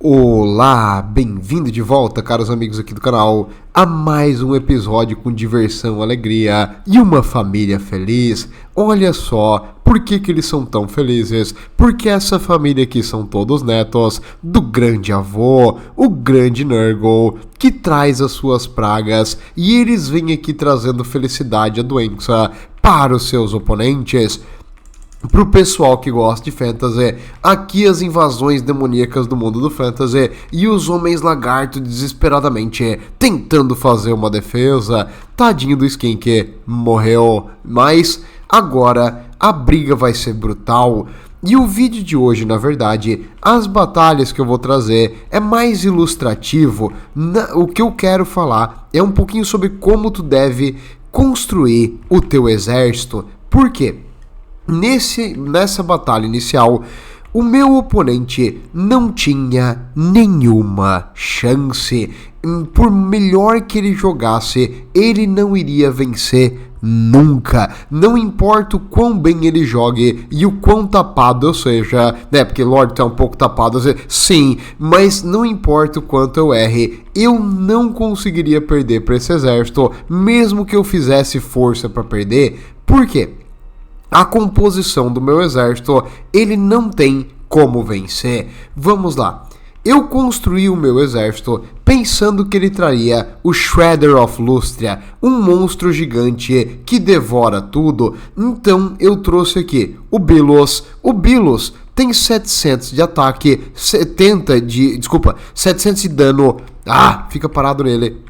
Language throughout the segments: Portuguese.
Olá, bem-vindo de volta, caros amigos aqui do canal, a mais um episódio com diversão, alegria e uma família feliz. Olha só, por que eles são tão felizes? Porque essa família aqui são todos netos do grande avô, o grande Nurgle, que traz as suas pragas e eles vêm aqui trazendo felicidade e doença para os seus oponentes. Pro pessoal que gosta de fantasy, aqui as invasões demoníacas do mundo do fantasy e os homens lagarto desesperadamente tentando fazer uma defesa. Tadinho do Skink, morreu, mas agora a briga vai ser brutal. E o vídeo de hoje, na verdade, as batalhas que eu vou trazer é mais ilustrativo. O que eu quero falar é um pouquinho sobre como tu deve construir o teu exército. Por quê? Nessa batalha inicial, o meu oponente não tinha nenhuma chance. Por melhor que ele jogasse, ele não iria vencer nunca. Não importa o quão bem ele jogue e o quão tapado eu seja, né? Porque Lorde tá um pouco tapado, sim, mas não importa o quanto eu erre, eu não conseguiria perder para esse exército, mesmo que eu fizesse força para perder. Por quê? A composição do meu exército, ele não tem como vencer. Vamos lá. Eu construí o meu exército pensando que ele traria o Shredder of Lustria, um monstro gigante que devora tudo. Então eu trouxe aqui o Bilos. O Bilos tem 700 de ataque, 700 de dano. Fica parado nele.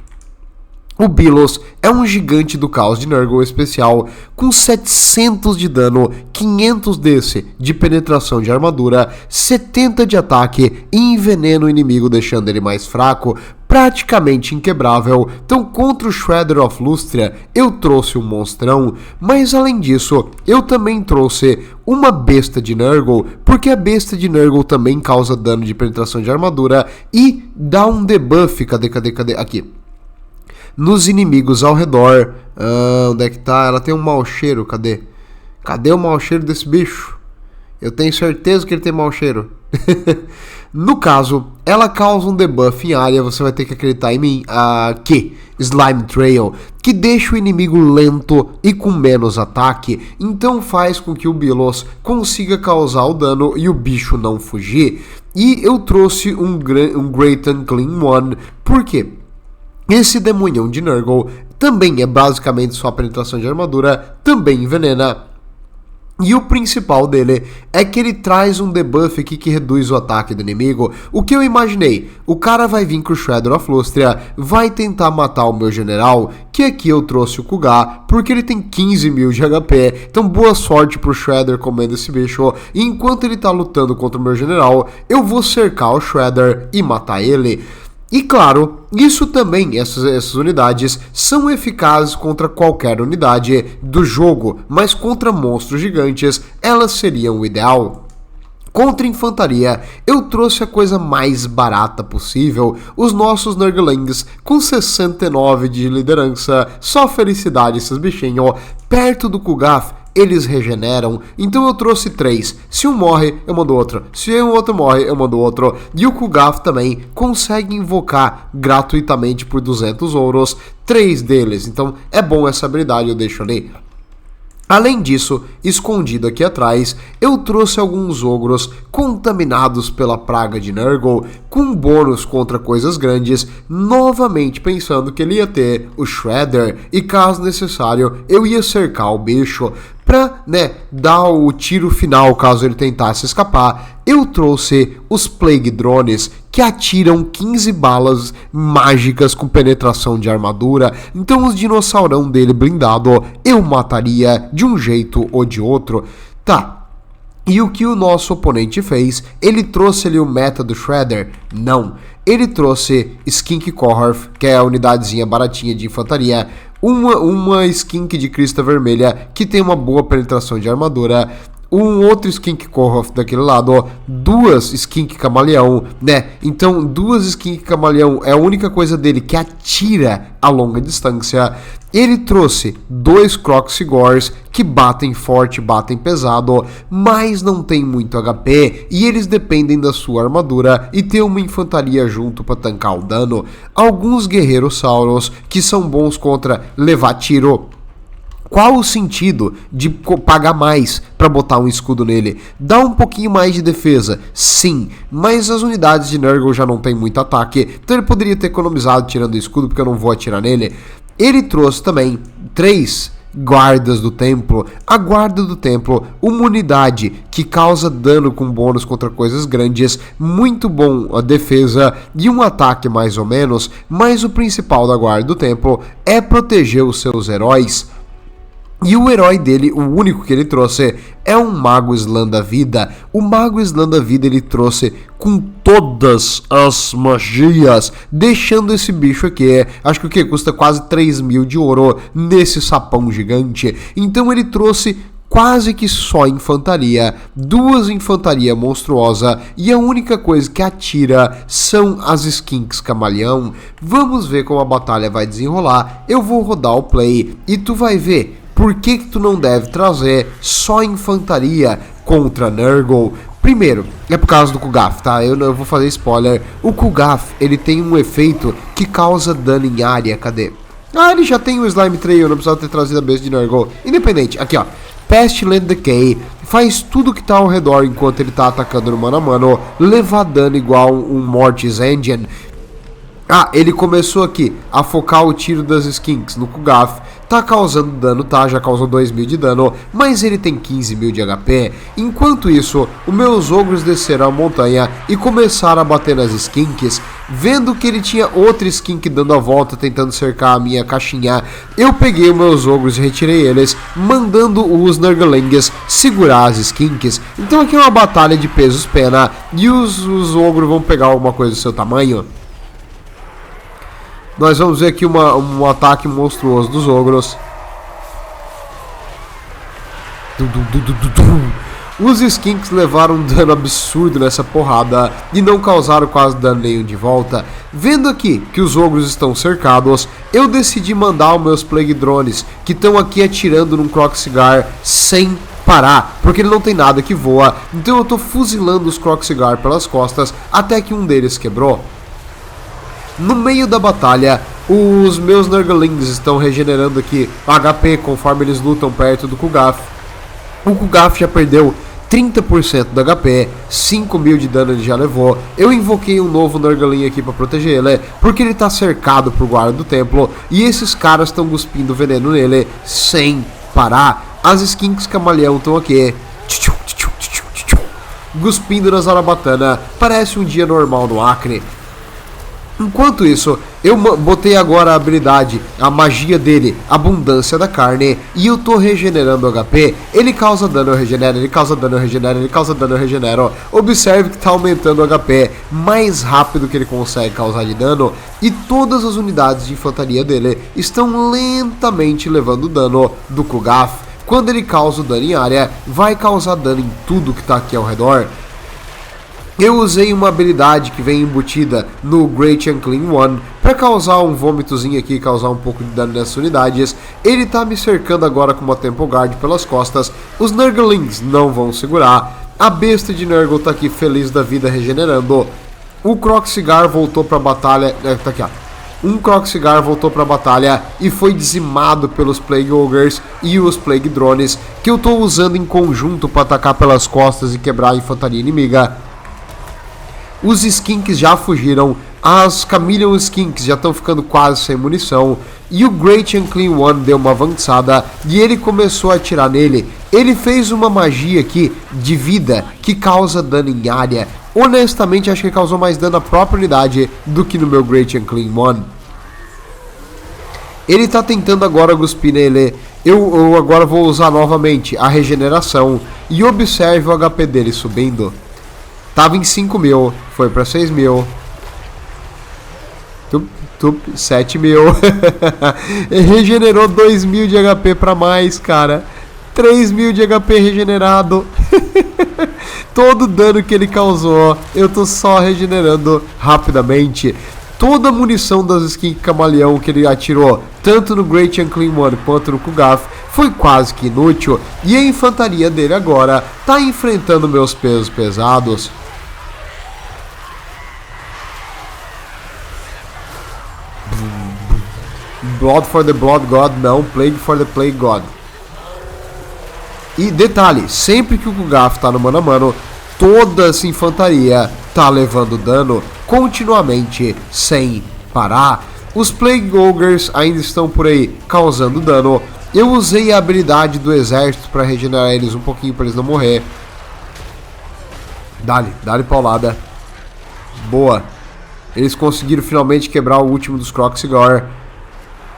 O Bilos é um gigante do caos de Nurgle especial com 700 de dano, 500 desse de penetração de armadura, 70 de ataque e envenena o inimigo deixando ele mais fraco, praticamente inquebrável. Então contra o Shredder of Lustria eu trouxe um monstrão, mas além disso eu também trouxe uma besta de Nurgle, porque a besta de Nurgle também causa dano de penetração de armadura e dá um debuff, cadê, aqui, nos inimigos ao redor. Onde é que tá? Ela tem um mau cheiro, cadê o mau cheiro desse bicho? Eu tenho certeza que ele tem mau cheiro. No caso, ela causa um debuff em área, você vai ter que acreditar em mim, que Slime Trail, que deixa o inimigo lento e com menos ataque, então faz com que o Bilos consiga causar o dano e o bicho não fugir. E eu trouxe um Great Unclean One, por quê? Esse demonhão de Nurgle também é basicamente só penetração de armadura, também envenena. E o principal dele é que ele traz um debuff aqui que reduz o ataque do inimigo. O que eu imaginei? O cara vai vir com o Shredder of Lustria, vai tentar matar o meu general, que aqui eu trouxe o Kuga, porque ele tem 15 mil de HP. Então boa sorte pro Shredder comendo esse bicho. E enquanto ele tá lutando contra o meu general, eu vou cercar o Shredder e matar ele. E claro, isso também, essas unidades são eficazes contra qualquer unidade do jogo, mas contra monstros gigantes elas seriam o ideal. Contra infantaria, eu trouxe a coisa mais barata possível, os nossos Nurglings com 69 de liderança, só felicidade esses bichinhos, perto do Kugaf. Eles regeneram, então eu trouxe 3. Se um morre, eu mando outro. Se um outro morre, eu mando outro. E o Kugaf também consegue invocar gratuitamente por 200 ouros 3 deles. Então é bom essa habilidade, eu deixo ali. Além disso, escondido aqui atrás, eu trouxe alguns ogros contaminados pela praga de Nurgle, com bônus contra coisas grandes, novamente pensando que ele ia ter o Shredder e, caso necessário, eu ia cercar o bicho pra, dar o tiro final caso ele tentasse escapar. Eu trouxe os Plague Drones, que atiram 15 balas mágicas com penetração de armadura, então os dinossaurão dele blindado eu mataria de um jeito ou de outro. Tá, e o que o nosso oponente fez? Ele trouxe ali o meta do Shredder? Não, ele trouxe Skink Kohorth, que é a unidadezinha baratinha de infantaria, uma Skink de crista vermelha, que tem uma boa penetração de armadura, um outro Skink Kohorth daquele lado, 2 Skink Camaleão, Então 2 Skink Camaleão é a única coisa dele que atira a longa distância. Ele trouxe 2 Kroxigors que batem forte, batem pesado, mas não tem muito HP e eles dependem da sua armadura e ter uma infantaria junto para tancar o dano. Alguns guerreiros-sauros que são bons contra levar tiro. Qual o sentido de pagar mais para botar um escudo nele? Dá um pouquinho mais de defesa, sim, mas as unidades de Nurgle já não tem muito ataque, então ele poderia ter economizado tirando o escudo, porque eu não vou atirar nele. Ele trouxe também 3 guardas do templo. A guarda do templo, uma unidade que causa dano com bônus contra coisas grandes, muito bom a defesa e um ataque mais ou menos, mas o principal da guarda do templo é proteger os seus heróis. E o herói dele, o único que ele trouxe, é um Mago Slann da Vida. O Mago Slann da Vida ele trouxe com todas as magias, deixando esse bicho aqui, acho que o que? Custa quase 3.000 de ouro nesse sapão gigante. Então ele trouxe quase que só infantaria, 2 infantaria monstruosa e a única coisa que atira são as skinks camaleão. Vamos ver como a batalha vai desenrolar. Eu vou rodar o play e tu vai ver por que tu não deve trazer só infantaria contra Nurgle. Primeiro, é por causa do Kugaf, tá? Eu vou fazer spoiler. O Kugaf, ele tem um efeito que causa dano em área. Cadê? Ah, ele já tem o Slime Trail, eu não precisava ter trazido a besta de Nurgle. Independente, aqui ó. Pestilent Decay faz tudo que tá ao redor enquanto ele tá atacando no mano a mano, levar dano igual um Mortis Engine. Ah, ele começou aqui a focar o tiro das skinks no Kugaf. Tá causando dano, tá? Já causou 2.000 de dano, mas ele tem 15.000 de HP. Enquanto isso, os meus ogros desceram a montanha e começaram a bater nas skinks. Vendo que ele tinha outra skink dando a volta, tentando cercar a minha caixinha, eu peguei os meus ogros e retirei eles, mandando os Nurglings segurar as skinks. Então aqui é uma batalha de pesos pena e os ogros vão pegar alguma coisa do seu tamanho. Nós vamos ver aqui um ataque monstruoso dos ogros. Os skinks levaram um dano absurdo nessa porrada e não causaram quase dano nenhum de volta. Vendo aqui que os ogros estão cercados, eu decidi mandar os meus Plague Drones, que estão aqui atirando num Kroxigar sem parar, porque ele não tem nada que voa. Então eu tô fuzilando os Kroxigar pelas costas até que um deles quebrou. No meio da batalha, os meus Nurglings estão regenerando aqui HP conforme eles lutam perto do Kugaf. O Kugaf já perdeu 30% do HP, 5.000 de dano ele já levou. Eu invoquei um novo Nurgling aqui para proteger ele, porque ele está cercado por guarda do templo e esses caras estão cuspindo veneno nele sem parar. As skinks camaleão estão aqui, cuspindo na Zarabatana. Parece um dia normal no Acre. Enquanto isso, eu botei agora a habilidade, a magia dele, Abundância da Carne, e eu tô regenerando HP. Ele causa dano, eu regenero, ele causa dano, eu regenero, ele causa dano, eu regenero. Observe que tá aumentando o HP mais rápido que ele consegue causar de dano, e todas as unidades de infantaria dele estão lentamente levando dano do Kugaf. Quando ele causa o dano em área, vai causar dano em tudo que tá aqui ao redor. Eu usei uma habilidade que vem embutida no Great Unclean One para causar um vômitozinho aqui, causar um pouco de dano nessas unidades. Ele tá me cercando agora com uma Temple Guard pelas costas. Os Nurglings não vão segurar. A besta de Nurgle tá aqui feliz da vida regenerando. O Kroxigar voltou pra batalha. Tá aqui, ó. Um Kroxigar voltou pra batalha e foi dizimado pelos Plague Ogres e os Plague Drones, que eu tô usando em conjunto para atacar pelas costas e quebrar a infantaria inimiga. Os skinks já fugiram, as Chameleon skinks já estão ficando quase sem munição, e o Great Unclean One deu uma avançada e ele começou a atirar nele. Ele fez uma magia aqui de vida que causa dano em área. Honestamente, acho que ele causou mais dano à própria unidade do que no meu Great Unclean One. Ele tá tentando agora cuspir nele. Eu agora vou usar novamente a regeneração e observe o HP dele subindo. Tava em 5.000, foi pra 6.000. 7.000. Regenerou 2.000 de HP pra mais, cara. 3.000 de HP regenerado. Todo o dano que ele causou, eu tô só regenerando rapidamente. Toda a munição das skins camaleão que ele atirou tanto no Great Unclean One quanto no Kugaf, foi quase que inútil, e a infantaria dele agora tá enfrentando meus pesos pesados. Blood for the Blood God, não, Plague for the Plague God. E detalhe, sempre que o Kugaf tá no mano a mano, toda essa infantaria tá levando dano continuamente, sem parar. Os Plague Ogres ainda estão por aí causando dano. Eu usei a habilidade do exército para regenerar eles um pouquinho para eles não morrer. Dá-lhe paulada. Boa. Eles conseguiram finalmente quebrar o último dos Kroxigor.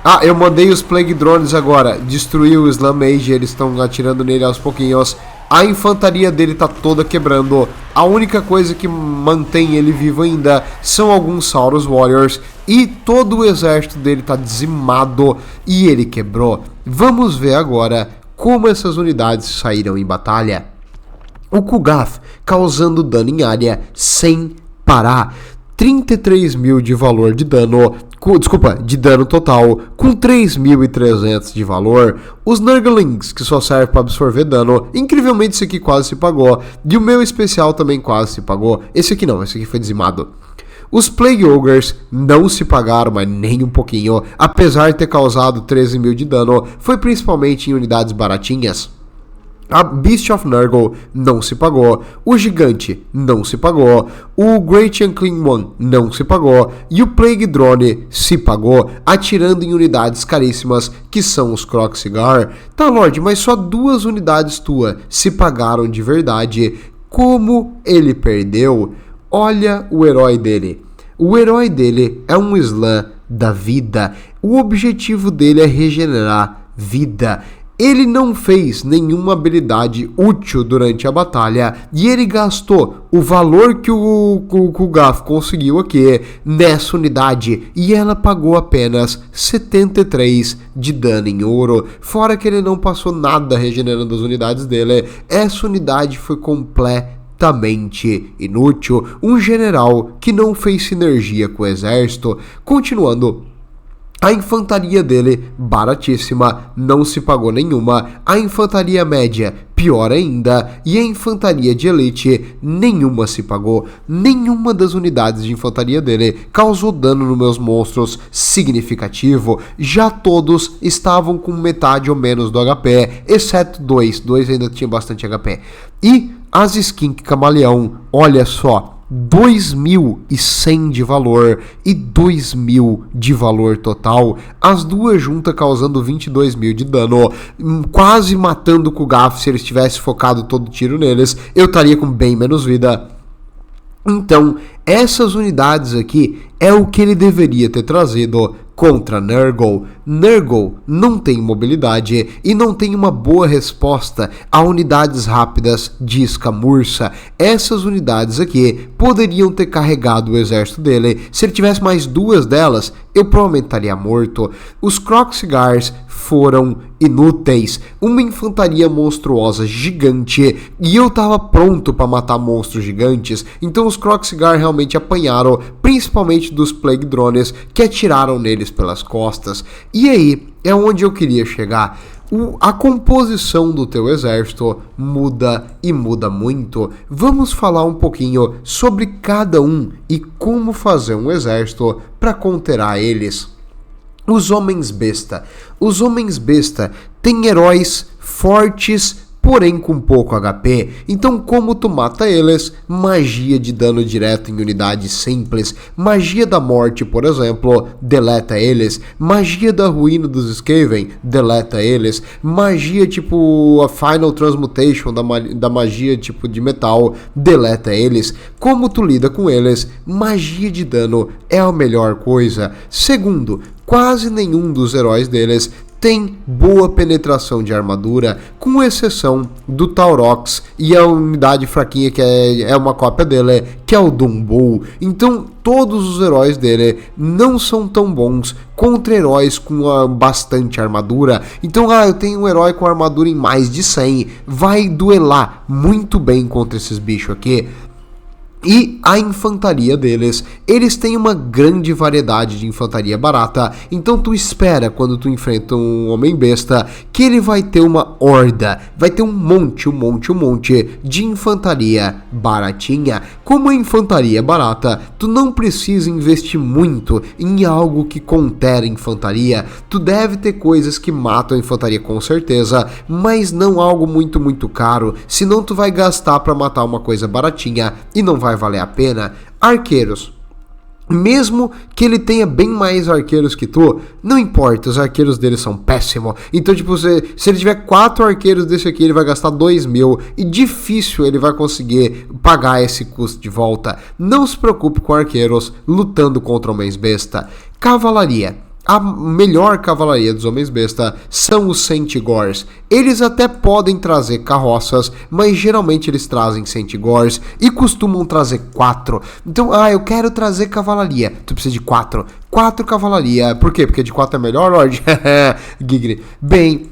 Ah, eu mandei os Plague Drones agora. Destruir o Slam Mage, eles estão atirando nele aos pouquinhos. A infantaria dele tá toda quebrando. A única coisa que mantém ele vivo ainda são alguns Saurus Warriors. E todo o exército dele tá dizimado e ele quebrou. Vamos ver agora como essas unidades saíram em batalha. O Kugaf causando dano em área sem parar. 33 mil de valor de dano, de dano total, com 3.300 de valor. Os Nurglings, que só serve para absorver dano, incrivelmente esse aqui quase se pagou, e o meu especial também quase se pagou. Esse aqui não, esse aqui foi dizimado. Os Plague Ogres não se pagaram, mas nem um pouquinho, apesar de ter causado 13 mil de dano, foi principalmente em unidades baratinhas. A Beast of Nurgle não se pagou, o Gigante não se pagou, o Great Unclean One não se pagou e o Plague Drone se pagou, atirando em unidades caríssimas que são os Kroxigor. Tá, Lorde, mas só 2 unidades tuas se pagaram de verdade. Como ele perdeu? Olha o herói dele. O herói dele é um Slam da vida. O objetivo dele é regenerar vida. Ele não fez nenhuma habilidade útil durante a batalha e ele gastou o valor que o Kugaf conseguiu aqui nessa unidade e ela pagou apenas 73 de dano em ouro, fora que ele não passou nada regenerando as unidades dele. Essa unidade foi completamente inútil, um general que não fez sinergia com o exército. Continuando, a infantaria dele, baratíssima, não se pagou nenhuma. A infantaria média, pior ainda. E a infantaria de elite, nenhuma se pagou. Nenhuma das unidades de infantaria dele causou dano nos meus monstros significativo. Já todos estavam com metade ou menos do HP, exceto 2. 2 ainda tinha bastante HP. E as Skink Camaleão, olha só. 2.100 de valor e 2.000 de valor total, as duas juntas causando 22 mil de dano, quase matando o Kugaf. Se eles tivessem focado todo o tiro neles, eu estaria com bem menos vida. Então, essas unidades aqui é o que ele deveria ter trazido contra Nurgle. Nurgle não tem mobilidade e não tem uma boa resposta a unidades rápidas de escamurça. Essas unidades aqui poderiam ter carregado o exército dele. Se ele tivesse mais 2 delas, eu provavelmente estaria morto. Os Kroxigars foram inúteis. Uma infantaria monstruosa gigante e eu tava pronto para matar monstros gigantes. Então os Kroxigar realmente apanharam, principalmente dos Plague Drones que atiraram neles pelas costas. E aí é onde eu queria chegar. A composição do teu exército muda e muda muito. Vamos falar um pouquinho sobre cada um e como fazer um exército para conterar eles. Os Homens Besta. Os Homens Besta têm heróis fortes, porém com pouco HP. Então como tu mata eles? Magia de dano direto em unidades simples. Magia da morte, por exemplo, deleta eles. Magia da ruína dos Skaven, deleta eles. Magia tipo a Final Transmutation da magia tipo de metal, deleta eles. Como tu lida com eles? Magia de dano é a melhor coisa. Segundo, quase nenhum dos heróis deles tem boa penetração de armadura, com exceção do Taurox e a unidade fraquinha que é uma cópia dele, que é o Dumbo. Então todos os heróis dele não são tão bons contra heróis com bastante armadura. Então eu tenho um herói com armadura em mais de 100, vai duelar muito bem contra esses bichos aqui. E a infantaria deles, eles têm uma grande variedade de infantaria barata, então tu espera quando tu enfrenta um homem-besta que ele vai ter uma horda, vai ter um monte de infantaria baratinha. Como a infantaria é barata, tu não precisa investir muito em algo que contere infantaria, tu deve ter coisas que matam a infantaria com certeza, mas não algo muito caro, senão tu vai gastar pra matar uma coisa baratinha e não vai valer a pena. Arqueiros, mesmo que ele tenha bem mais arqueiros que tu, não importa, os arqueiros dele são péssimos. Então, tipo, se ele tiver 4 arqueiros desse aqui, ele vai gastar 2.000 e difícil ele vai conseguir pagar esse custo de volta. Não se preocupe com arqueiros lutando contra homens besta. Cavalaria. A melhor cavalaria dos homens besta são os Centaurs. Eles até podem trazer carroças, mas geralmente eles trazem Centaurs e costumam trazer 4. Então, eu quero trazer cavalaria. Tu precisa de 4. 4 cavalaria. Por quê? Porque de 4 é melhor, Lorde? Gigri. Bem,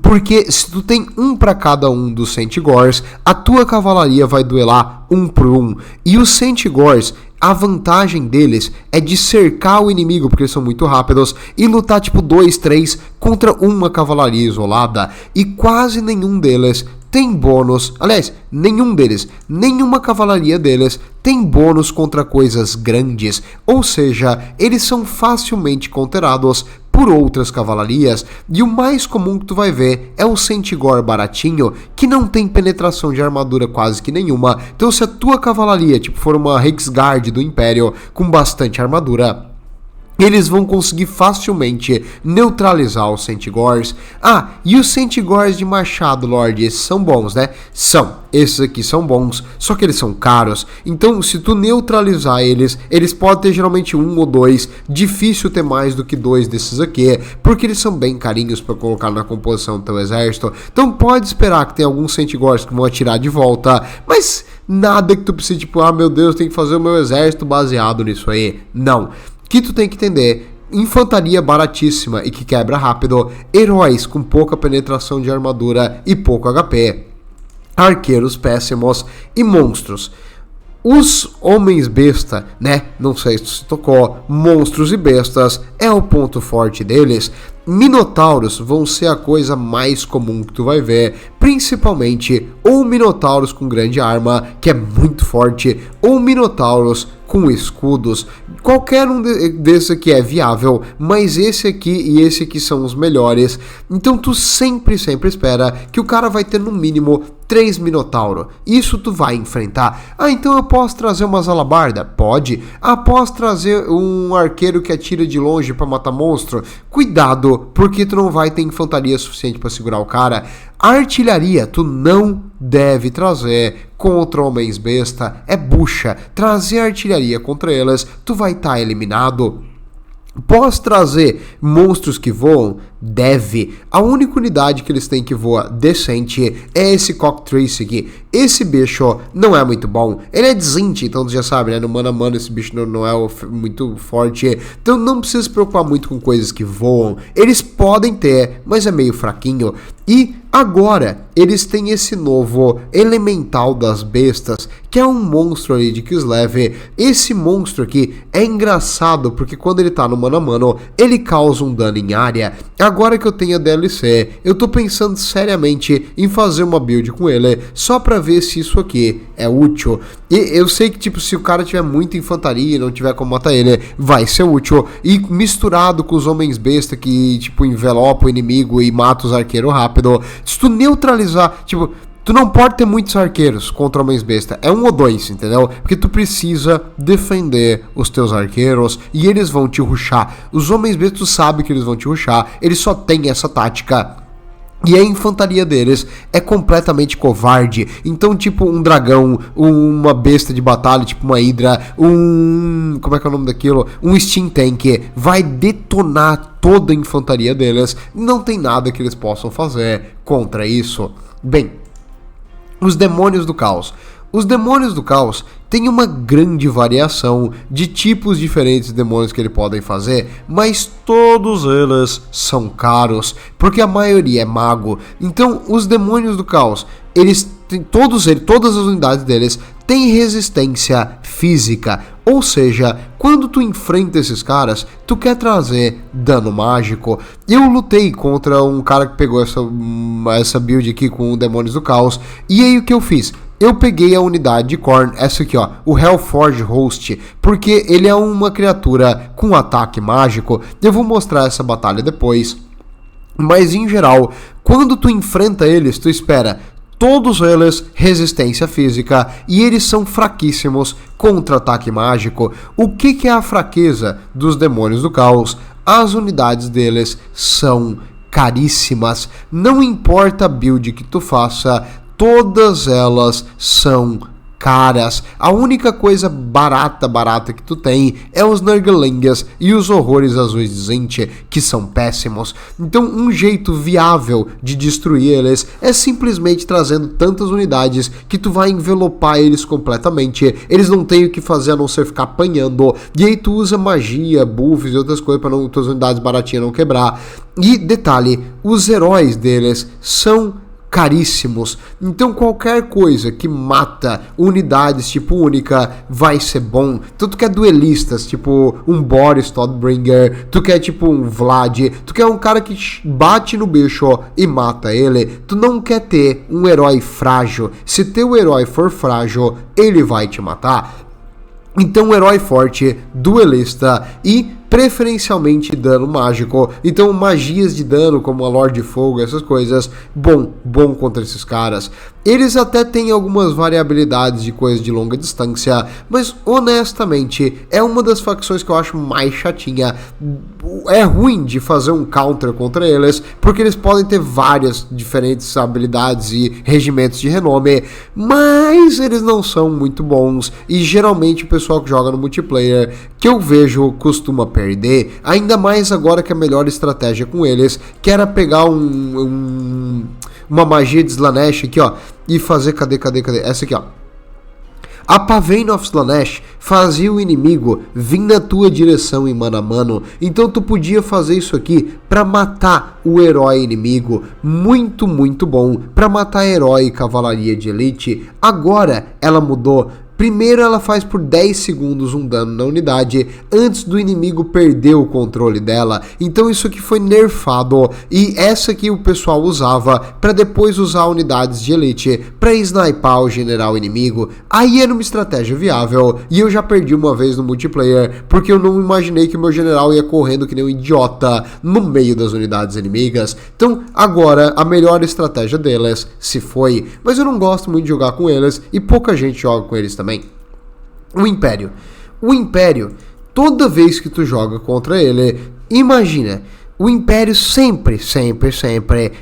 porque se tu tem um para cada um dos Centaurs, a tua cavalaria vai duelar um por um. E os Centaurs, a vantagem deles é de cercar o inimigo, porque eles são muito rápidos, e lutar tipo 2, 3 contra uma cavalaria isolada. E quase nenhum deles tem bônus, aliás, nenhuma cavalaria deles tem bônus contra coisas grandes, ou seja, eles são facilmente counterados por outras cavalarias, e o mais comum que tu vai ver é o Centaur baratinho, que não tem penetração de armadura quase que nenhuma. Então se a tua cavalaria tipo for uma Reiksguard do Império com bastante armadura, eles vão conseguir facilmente neutralizar os Centaurs. E os Centaurs de machado, Lorde, esses são bons, né? Esses aqui são bons, só que eles são caros. Então, se tu neutralizar eles podem ter geralmente 1 ou 2. Difícil ter mais do que 2 desses aqui, porque eles são bem carinhos para colocar na composição do teu exército. Então, pode esperar que tem alguns Centaurs que vão atirar de volta, mas nada que tu precise, tipo, meu Deus, tem que fazer o meu exército baseado nisso aí. Não. Que tu tem que entender: infantaria baratíssima e que quebra rápido, heróis com pouca penetração de armadura e pouco HP, arqueiros péssimos e monstros. Os homens besta, né? Não sei se tu se tocou, monstros e bestas é o ponto forte deles. Minotauros vão ser a coisa mais comum que tu vai ver, principalmente ou minotauros com grande arma, que é muito forte, ou minotauros com escudos. Qualquer um desses aqui é viável, mas esse aqui e esse aqui são os melhores. Então tu sempre espera que o cara vai ter no mínimo 3 Minotauro. Isso tu vai enfrentar. Então eu posso trazer umas alabarda? Pode. Posso trazer um arqueiro que atira de longe para matar monstro? Cuidado, porque tu não vai ter infantaria suficiente para segurar o cara. A artilharia tu não deve trazer contra homens besta, é bucha. Trazer artilharia contra elas, tu vai estar eliminado. Posso trazer monstros que voam? Deve. A única unidade que eles têm que voa decente é esse Cockatrice aqui. Esse bicho não é muito bom. Ele é desinte, então tu já sabe, né? No mano a mano esse bicho não é muito forte. Então não precisa se preocupar muito com coisas que voam. Eles podem ter, mas é meio fraquinho. E agora eles têm esse novo elemental das bestas, que é um monstro ali de Kislev. Esse monstro aqui é engraçado porque quando ele tá no mano a mano, ele causa um dano em área. Agora que eu tenho a DLC, eu tô pensando seriamente em fazer uma build com ele, só pra ver se isso aqui é útil. E eu sei que, tipo, se o cara tiver muita infantaria e não tiver como matar ele, vai ser útil. E misturado com os homens besta que, tipo, envelopam o inimigo e mata os arqueiros rápido. Se tu neutralizar, tipo, tu não pode ter muitos arqueiros contra homens besta. É 1 ou 2, entendeu? Porque tu precisa defender os teus arqueiros e eles vão te rushar. Os homens besta, tu sabe que eles vão te rushar. Eles só têm essa tática. E a infantaria deles é completamente covarde. Então, tipo, um dragão, uma besta de batalha, tipo uma hidra, como é que é o nome daquilo? Um steam tank vai detonar toda a infantaria deles. Não tem nada que eles possam fazer contra isso. Bem, os demônios do caos. Os demônios do caos têm uma grande variação de tipos diferentes de demônios que eles podem fazer, mas todos eles são caros, porque a maioria é mago. Então, os demônios do caos, eles todas as unidades deles têm resistência física. Ou seja, quando tu enfrenta esses caras, tu quer trazer dano mágico. Eu lutei contra um cara que pegou essa build aqui com Demônios do Caos. E aí o que eu fiz? Eu peguei a unidade de Khorne, essa aqui ó, o Hellforge Host, porque ele é uma criatura com ataque mágico. Eu vou mostrar essa batalha depois. Mas em geral, quando tu enfrenta eles, tu espera todos eles resistência física e eles são fraquíssimos contra ataque mágico. O que é a fraqueza dos Demônios do Caos? As unidades deles são caríssimas. Não importa a build que tu faça, todas elas são caras. A única coisa barata que tu tem é os Nurglingas e os Horrores Azuis de Tzeentch, que são péssimos. Então um jeito viável de destruir eles é simplesmente trazendo tantas unidades que tu vai envelopar eles completamente. Eles não têm o que fazer a não ser ficar apanhando, e aí tu usa magia, buffs e outras coisas para tuas unidades baratinhas não quebrar. E detalhe, os heróis deles são caríssimos, então qualquer coisa que mata unidades tipo única vai ser bom. Então tu quer duelistas, tipo um Boris Todbringer, tu quer tipo um Vlad, tu quer um cara que bate no bicho e mata ele. Tu não quer ter um herói frágil. Se teu herói for frágil, ele vai te matar. Então, um herói forte, duelista e preferencialmente dano mágico. Então, magias de dano como a Lorde de Fogo, essas coisas, bom contra esses caras. Eles até têm algumas variabilidades de coisas de longa distância, mas honestamente é uma das facções que eu acho mais chatinha. É ruim de fazer um counter contra eles, porque eles podem ter várias diferentes habilidades e regimentos de renome, mas eles não são muito bons, e geralmente o pessoal que joga no multiplayer, que eu vejo, costuma perder, ainda mais agora que a melhor estratégia com eles, que era pegar uma magia de Slaanesh aqui, ó, e fazer, cadê, essa aqui, ó. A Pavane of Slaanesh fazia o inimigo vir na tua direção em mano a mano, então tu podia fazer isso aqui para matar o herói inimigo, muito bom, para matar herói e cavalaria de elite. Agora ela mudou. Primeiro ela faz por 10 segundos um dano na unidade antes do inimigo perder o controle dela. Então isso aqui foi nerfado, e essa aqui o pessoal usava para depois usar unidades de elite para sniper o general inimigo. Aí era uma estratégia viável, e eu já perdi uma vez no multiplayer porque eu não imaginei que o meu general ia correndo que nem um idiota no meio das unidades inimigas. Então agora a melhor estratégia deles se foi, mas eu não gosto muito de jogar com eles e pouca gente joga com eles também. O Império, toda vez que tu joga contra ele, imagina, o Império sempre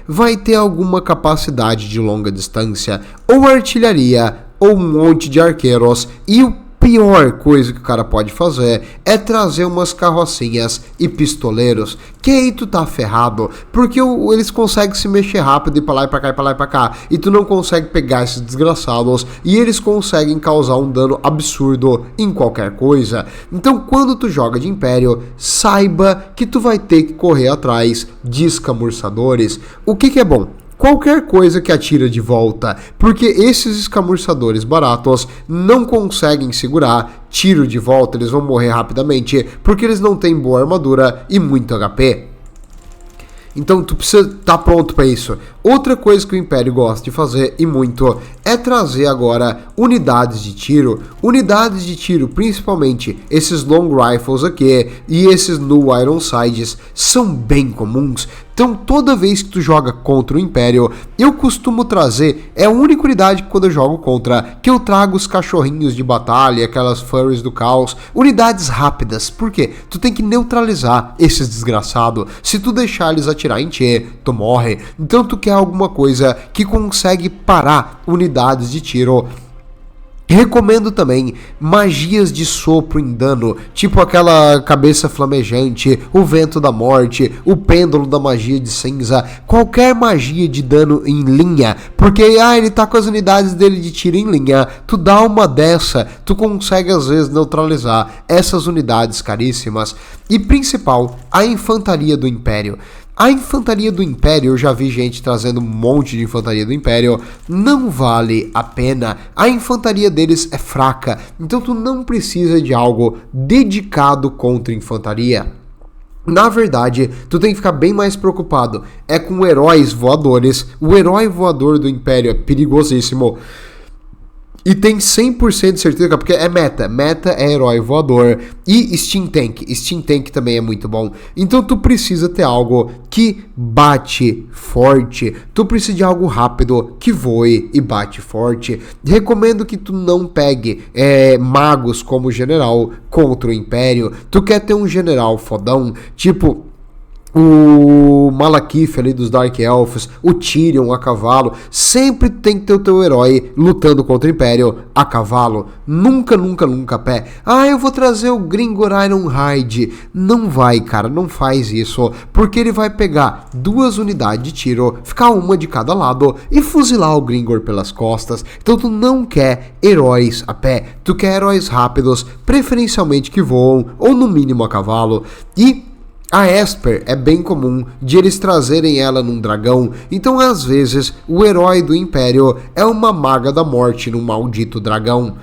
vai ter alguma capacidade de longa distância, ou artilharia, ou um monte de arqueiros, e o pior coisa que o cara pode fazer é trazer umas carrocinhas e pistoleiros, que aí tu tá ferrado, porque eles conseguem se mexer rápido e pra lá e pra cá, e tu não consegue pegar esses desgraçados, e eles conseguem causar um dano absurdo em qualquer coisa. Então quando tu joga de Império, saiba que tu vai ter que correr atrás de escamurçadores. O que é bom? Qualquer coisa que atira de volta, porque esses escamurçadores baratos não conseguem segurar tiro de volta, eles vão morrer rapidamente, porque eles não têm boa armadura e muito HP. Então tu precisa estar pronto para isso. Outra coisa que o Império gosta de fazer, e muito, é trazer agora unidades de tiro. Unidades de tiro, principalmente esses long rifles aqui e esses new iron sights, são bem comuns. Então toda vez que tu joga contra o Império, eu costumo trazer, é a única unidade que quando eu jogo contra, que eu trago os cachorrinhos de batalha, aquelas furries do caos, unidades rápidas. Por quê? Tu tem que neutralizar esses desgraçados. Se tu deixar eles atirar em ti, tu morre. Então tu quer alguma coisa que consegue parar unidades de tiro. Recomendo também magias de sopro em dano, tipo aquela cabeça flamejante, o vento da morte, o pêndulo da magia de cinza, qualquer magia de dano em linha, porque ele tá com as unidades dele de tiro em linha, tu dá uma dessa, tu consegue às vezes neutralizar essas unidades caríssimas. E principal, a infantaria do Império. A infantaria do Império, eu já vi gente trazendo um monte de infantaria do Império, não vale a pena. A infantaria deles é fraca, então tu não precisa de algo dedicado contra infantaria. Na verdade, tu tem que ficar bem mais preocupado com heróis voadores. O herói voador do Império é perigosíssimo. E tem 100% de certeza, porque é meta. Meta é herói voador. E Steam Tank. Steam Tank também é muito bom. Então tu precisa ter algo que bate forte. Tu precisa de algo rápido, que voe e bate forte. Recomendo que tu não pegue magos como general contra o Império. Tu quer ter um general fodão, tipo o Malakith ali dos Dark Elves, o Tyrion a cavalo. Sempre tem que ter o teu herói lutando contra o Império a cavalo. Nunca, nunca, nunca a pé. Ah, eu vou trazer o Gringor Ironhide. Não vai, cara, não faz isso, porque ele vai pegar 2 unidades de tiro, ficar uma de cada lado e fuzilar o Gringor pelas costas. Então tu não quer heróis a pé, tu quer heróis rápidos, preferencialmente que voam ou no mínimo a cavalo. E a Esper é bem comum de eles trazerem ela num dragão, então às vezes o herói do Império é uma maga da morte num maldito dragão.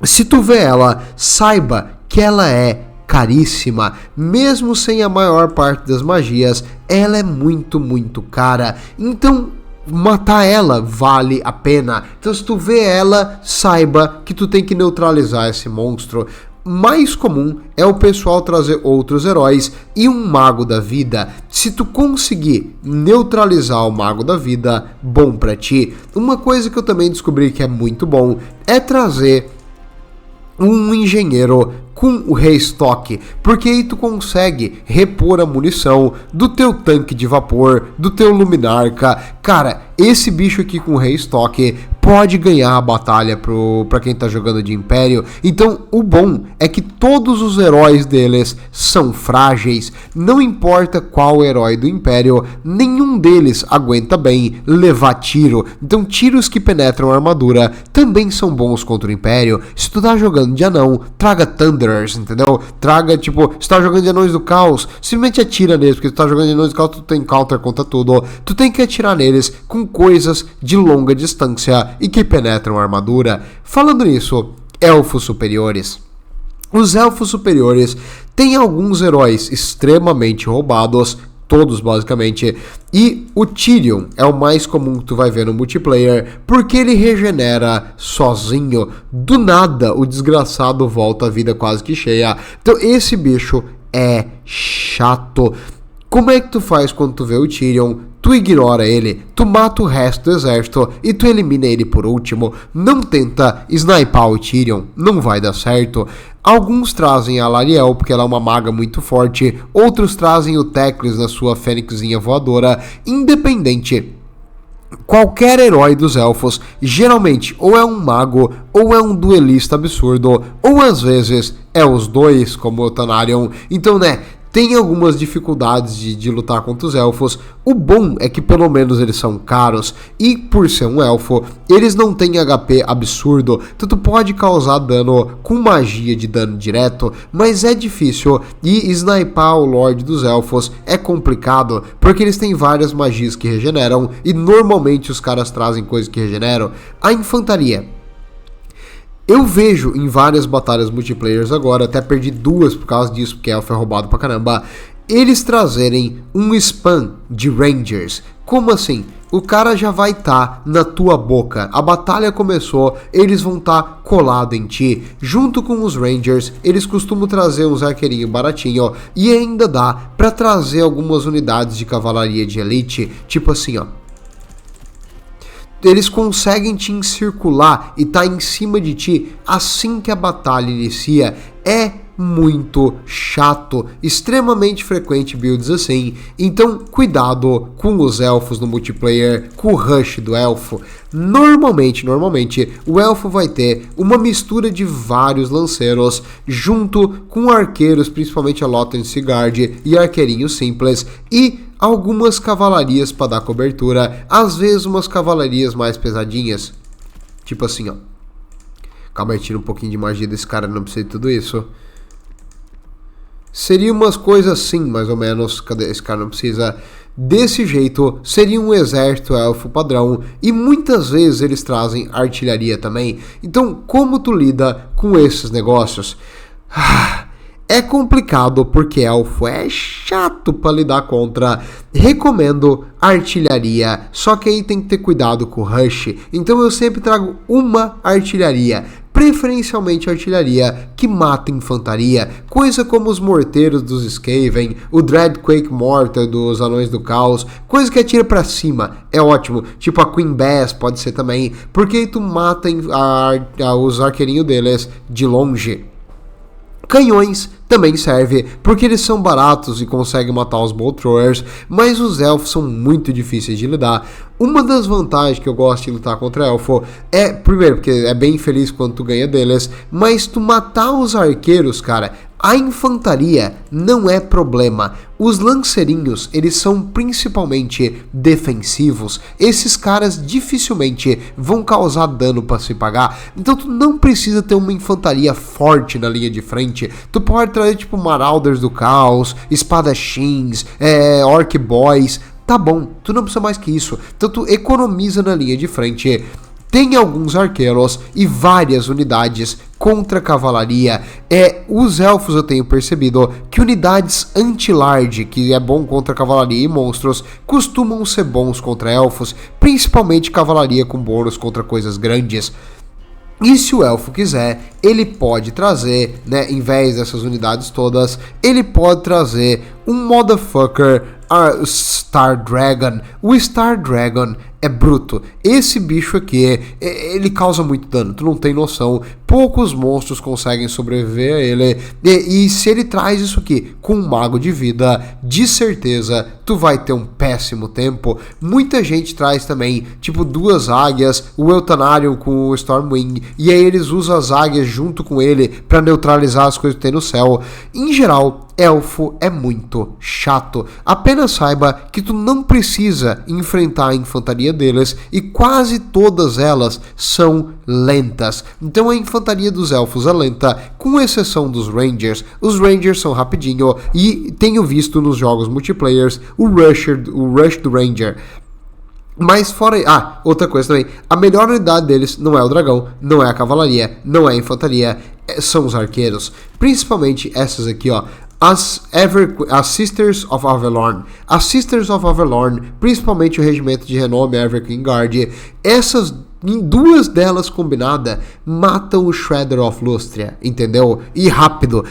Se tu vê ela, saiba que ela é caríssima, mesmo sem a maior parte das magias, ela é muito, muito cara, então matar ela vale a pena. Então se tu vê ela, saiba que tu tem que neutralizar esse monstro. Mais comum é o pessoal trazer outros heróis e um mago da vida. Se tu conseguir neutralizar o mago da vida, bom pra ti. Uma coisa que eu também descobri que é muito bom é trazer um engenheiro com o restock, porque aí tu consegue repor a munição do teu tanque de vapor, do teu luminarca. Cara, esse bicho aqui com o restock pode ganhar a batalha pra quem tá jogando de Império. Então o bom é que todos os heróis deles são frágeis. Não importa qual herói do Império, nenhum deles aguenta bem levar tiro. Então tiros que penetram a armadura também são bons contra o Império. Se tu tá jogando de anão, traga Thunderers, entendeu? Traga, tipo, se tu tá jogando de anões do caos, simplesmente atira neles, porque se tu tá jogando de anões do caos, tu tem counter contra tudo. Tu tem que atirar neles com coisas de longa distância e que penetram a armadura. Falando nisso, elfos superiores. Os elfos superiores têm alguns heróis extremamente roubados, todos basicamente, e o Tyrion é o mais comum que tu vai ver no multiplayer, porque ele regenera sozinho. Do nada, o desgraçado volta à vida quase que cheia. Então esse bicho é chato. Como é que tu faz quando tu vê o Tyrion? Tu ignora ele, tu mata o resto do exército e tu elimina ele por último. Não tenta sniper o Tyrion, não vai dar certo. Alguns trazem a Lariel, porque ela é uma maga muito forte. Outros trazem o Teclis na sua fênixinha voadora. Independente, qualquer herói dos elfos, geralmente ou é um mago, ou é um duelista absurdo, ou às vezes é os dois, como o Tanarion. Então, né, tem algumas dificuldades de lutar contra os elfos. O bom é que pelo menos eles são caros, e por ser um elfo, eles não têm HP absurdo, então tu pode causar dano com magia de dano direto, mas é difícil, e sniper o Lorde dos Elfos é complicado, porque eles têm várias magias que regeneram, e normalmente os caras trazem coisas que regeneram. A infantaria, eu vejo em várias batalhas multiplayers agora, até perdi 2 por causa disso, porque elfo é roubado pra caramba, eles trazerem um spam de Rangers. Como assim? O cara já vai estar na tua boca, a batalha começou, eles vão estar colado em ti. Junto com os Rangers, eles costumam trazer uns arqueirinhos baratinho, e ainda dá pra trazer algumas unidades de cavalaria de elite, tipo assim, ó. Eles conseguem te encircular e tá em cima de ti assim que a batalha inicia. É muito chato, extremamente frequente builds assim. Então cuidado com os elfos no multiplayer, com o rush do elfo. Normalmente o elfo vai ter uma mistura de vários lanceiros junto com arqueiros, principalmente a Lothar Sigurd e arqueirinhos simples, e algumas cavalarias para dar cobertura, às vezes umas cavalarias mais pesadinhas, tipo assim, ó. Calma aí, tira um pouquinho de magia desse cara, não precisa de tudo isso. Seria umas coisas assim, mais ou menos. Cadê? Esse cara não precisa. Desse jeito, seria um exército elfo padrão. E muitas vezes eles trazem artilharia também. Então, como tu lida com esses negócios? É complicado porque elfo é chato para lidar contra. Recomendo artilharia, só que aí tem que ter cuidado com o rush. Então eu sempre trago uma artilharia, preferencialmente artilharia que mata infantaria, coisa como os morteiros dos Skaven, o Dreadquake Mortar dos Anões do Caos, coisa que atira pra cima, é ótimo, tipo a Queen Bass pode ser também, porque aí tu mata os arqueirinhos deles de longe. Canhões também serve, porque eles são baratos e conseguem matar os Bolt Throwers, mas os elfos são muito difíceis de lidar. Uma das vantagens que eu gosto de lutar contra elfo é, primeiro, porque é bem feliz quando tu ganha deles, mas tu matar os arqueiros, cara, a infantaria não é problema. Os lanceirinhos, eles são principalmente defensivos. Esses caras dificilmente vão causar dano para se pagar. Então tu não precisa ter uma infantaria forte na linha de frente. Tu pode trazer tipo Marauders do Caos, espadachins, Orc Boys. Tá bom, tu não precisa mais que isso. Então tu economiza na linha de frente. Tem alguns arqueiros e várias unidades contra cavalaria. Os elfos eu tenho percebido que unidades anti-large, que é bom contra cavalaria e monstros, costumam ser bons contra elfos, principalmente cavalaria com bônus contra coisas grandes. E se o elfo quiser, ele pode trazer, né, em vez dessas unidades todas, ele pode trazer um motherfucker Star Dragon. O Star Dragon é bruto. Esse bicho aqui, ele causa muito dano, tu não tem noção. Poucos monstros conseguem sobreviver a ele. E se ele traz isso aqui com um mago de vida, de certeza tu vai ter um péssimo tempo. Muita gente traz também, tipo, 2 águias, o Eltanarion com o Stormwing, e aí eles usam as águias junto com ele para neutralizar as coisas que tem no céu. Em geral, elfo é muito chato. Apenas saiba que tu não precisa enfrentar a infantaria deles e quase todas elas são lentas. Então a infantaria dos elfos é lenta, com exceção dos Rangers. Os Rangers são rapidinho e tenho visto nos jogos multiplayers o Rush do Ranger. Mas fora... outra coisa também. A melhor unidade deles não é o dragão, não é a cavalaria, não é a infantaria, são os arqueiros. Principalmente essas aqui, ó. As Sisters of Avalorn. As Sisters of Avalorn, principalmente o regimento de renome Evergreen Guard, essas 2 delas combinadas matam o Shredder of Lustria, entendeu? E rápido.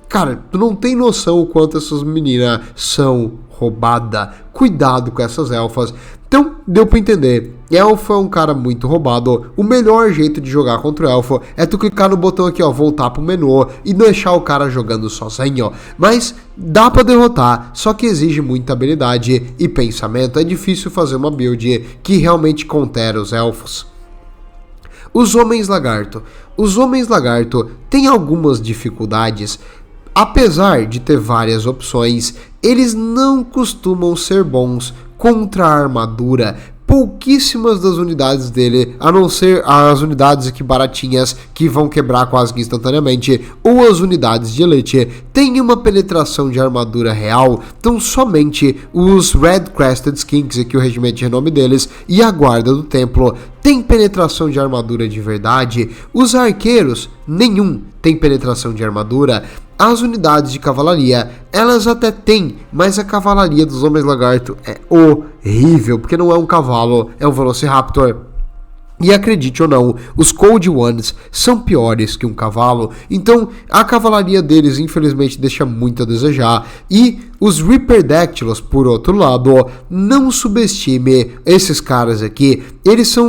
Cara, tu não tem noção o quanto essas meninas são roubadas. Cuidado com essas elfas. Então, deu pra entender. Elfo é um cara muito roubado. O melhor jeito de jogar contra o elfo é tu clicar no botão aqui, ó, voltar pro menu e deixar o cara jogando sozinho. Mas dá pra derrotar, só que exige muita habilidade e pensamento. É difícil fazer uma build que realmente contera os elfos. Os Homens Lagarto. Os Homens Lagarto têm algumas dificuldades. Apesar de ter várias opções, eles não costumam ser bons contra a armadura. Pouquíssimas das unidades dele, a não ser as unidades aqui baratinhas que vão quebrar quase que instantaneamente, ou as unidades de elite, tem uma penetração de armadura real. Então somente os Red Crested Skinks, aqui o regimento de renome deles, e a guarda do templo tem penetração de armadura de verdade. Os arqueiros, nenhum tem penetração de armadura. As unidades de cavalaria, elas até têm, mas a cavalaria dos Homens Lagarto é horrível, porque não é um cavalo, é um Velociraptor. E acredite ou não, os Cold Ones são piores que um cavalo, então a cavalaria deles infelizmente deixa muito a desejar. E os Reaperdactyls, por outro lado, não subestime esses caras aqui. Eles são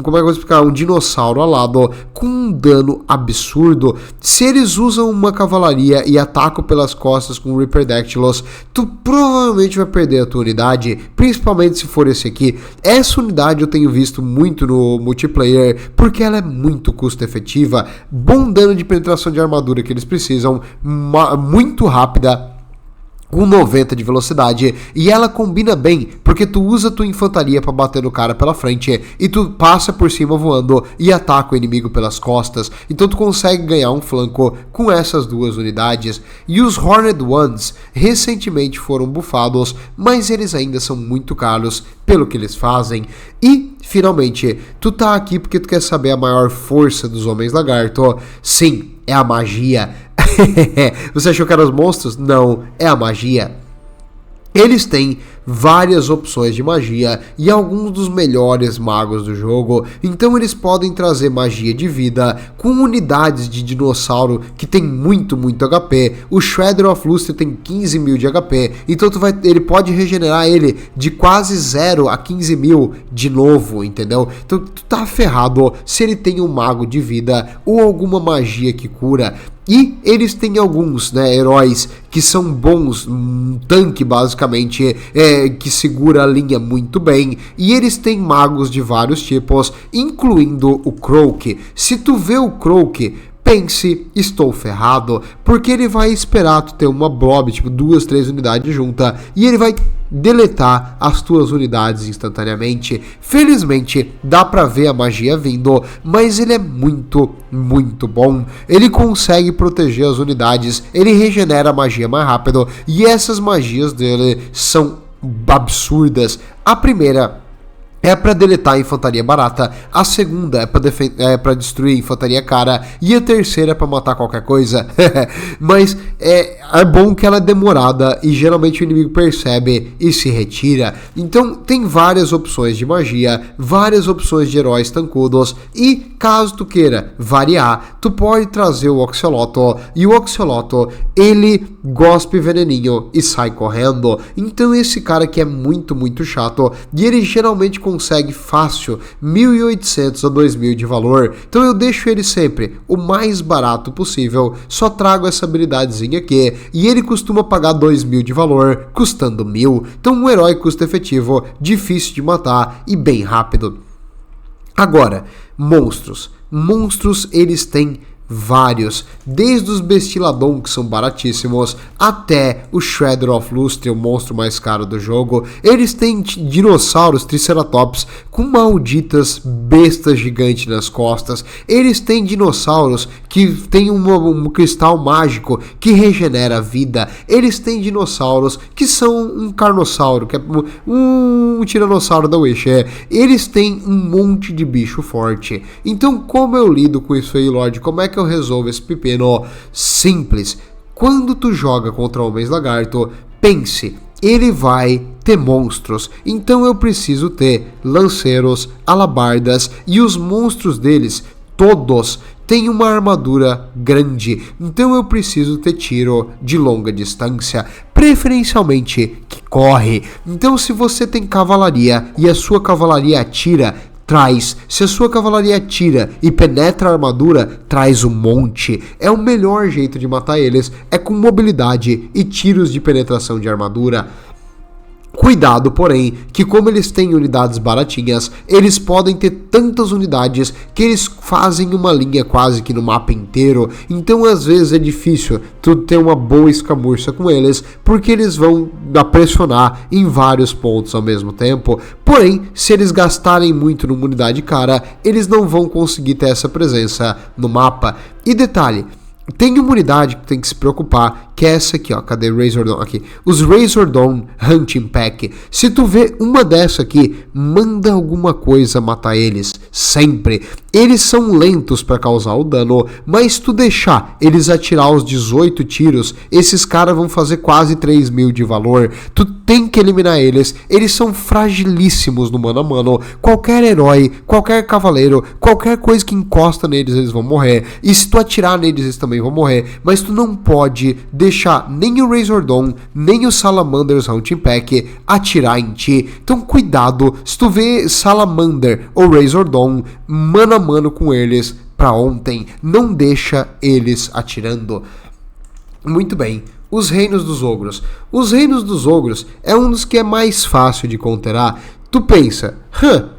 como é que eu vou explicar? Um dinossauro alado com um dano absurdo. Se eles usam uma cavalaria e atacam pelas costas com Reaperdactyls, tu provavelmente vai perder a tua unidade, principalmente se for esse aqui. Essa unidade eu tenho visto muito no multiplayer, porque ela é muito custo efetiva, bom dano de penetração de armadura que eles precisam, muito rápida, com 90 de velocidade, e ela combina bem, porque tu usa tua infantaria para bater no cara pela frente, e tu passa por cima voando e ataca o inimigo pelas costas, então tu consegue ganhar um flanco com essas duas unidades. E os Horned Ones recentemente foram bufados, mas eles ainda são muito caros pelo que eles fazem. E, finalmente, tu tá aqui porque tu quer saber a maior força dos Homens Lagarto. Sim, é a magia. Você achou que eram os monstros? Não, é a magia. Eles têm várias opções de magia e alguns dos melhores magos do jogo, então eles podem trazer magia de vida com unidades de dinossauro que tem muito HP. O Shredder of Lustre tem 15 mil de HP, então ele pode regenerar ele de quase 0 a 15 mil de novo, entendeu? Então tu tá ferrado se ele tem um mago de vida ou alguma magia que cura. E eles têm alguns, heróis que são bons, um tanque basicamente, que segura a linha muito bem. E eles têm magos de vários tipos, incluindo o Croak. Se tu vê o Croak, pense, estou ferrado, porque ele vai esperar tu ter uma blob, tipo 2, 3 unidades juntas, e ele vai deletar as tuas unidades instantaneamente. Felizmente, dá pra ver a magia vindo, mas ele é muito bom. Ele consegue proteger as unidades, ele regenera a magia mais rápido, e essas magias dele são absurdas. A primeira é para deletar a infantaria barata, a segunda é para destruir a infantaria cara, e a terceira é para matar qualquer coisa. Mas é bom que ela é demorada e geralmente o inimigo percebe e se retira. Então tem várias opções de magia, várias opções de heróis tancudos, e caso tu queira variar, tu pode trazer o Oxaloto, e o Oxaloto ele gospe veneninho e sai correndo. Então esse cara aqui é muito chato, e ele geralmente consegue fácil 1.800 a 2.000 de valor, então eu deixo ele sempre o mais barato possível, só trago essa habilidadezinha aqui, e ele costuma pagar 2.000 de valor, custando 1.000, então um herói custo efetivo, difícil de matar e bem rápido. Agora, monstros eles têm vários, desde os Bestiladon, que são baratíssimos, até o Shredder of Lustre, o monstro mais caro do jogo. Eles têm dinossauros, Triceratops, com malditas bestas gigantes nas costas. Eles têm dinossauros que tem um cristal mágico que regenera a vida. Eles têm dinossauros que são um carnossauro, que é um tiranossauro da Wish. Eles têm um monte de bicho forte. Então, como eu lido com isso aí, Lorde? Como é que eu resolvo esse pepino? Simples. Quando tu joga contra Homens Lagarto, pense, ele vai ter monstros, então eu preciso ter lanceiros, alabardas, e os monstros deles, todos, têm uma armadura grande, então eu preciso ter tiro de longa distância, preferencialmente que corre. Então se você tem cavalaria e a sua cavalaria atira, traz. Se a sua cavalaria atira e penetra a armadura, traz um monte. É o melhor jeito de matar eles, é com mobilidade e tiros de penetração de armadura. Cuidado, porém, que como eles têm unidades baratinhas, eles podem ter tantas unidades que eles fazem uma linha quase que no mapa inteiro. Então, às vezes, é difícil tu ter uma boa escamurça com eles, porque eles vão pressionar em vários pontos ao mesmo tempo. Porém, se eles gastarem muito numa unidade cara, eles não vão conseguir ter essa presença no mapa. E detalhe, tem uma unidade que tem que se preocupar, que é essa aqui, ó. Cadê Razordon? Aqui. Os Razordon Hunting Pack. Se tu vê uma dessa aqui, manda alguma coisa matar eles. Sempre. Eles são lentos para causar o dano, mas se tu deixar eles atirar os 18 tiros, esses caras vão fazer quase 3.000 de valor. Tu tem que eliminar eles. Eles são fragilíssimos no mano a mano. Qualquer herói, qualquer cavaleiro, qualquer coisa que encosta neles, eles vão morrer. E se tu atirar neles, eles também vão morrer. Mas tu não pode deixar nem o Razordon, nem o Salamanders Hunting Pack atirar em ti. Então cuidado, se tu vê Salamander ou Razordon, mano a mano com eles pra ontem, não deixa eles atirando. Muito bem, os Reinos dos Ogros. Os Reinos dos Ogros é um dos que é mais fácil de counterar. Tu pensa,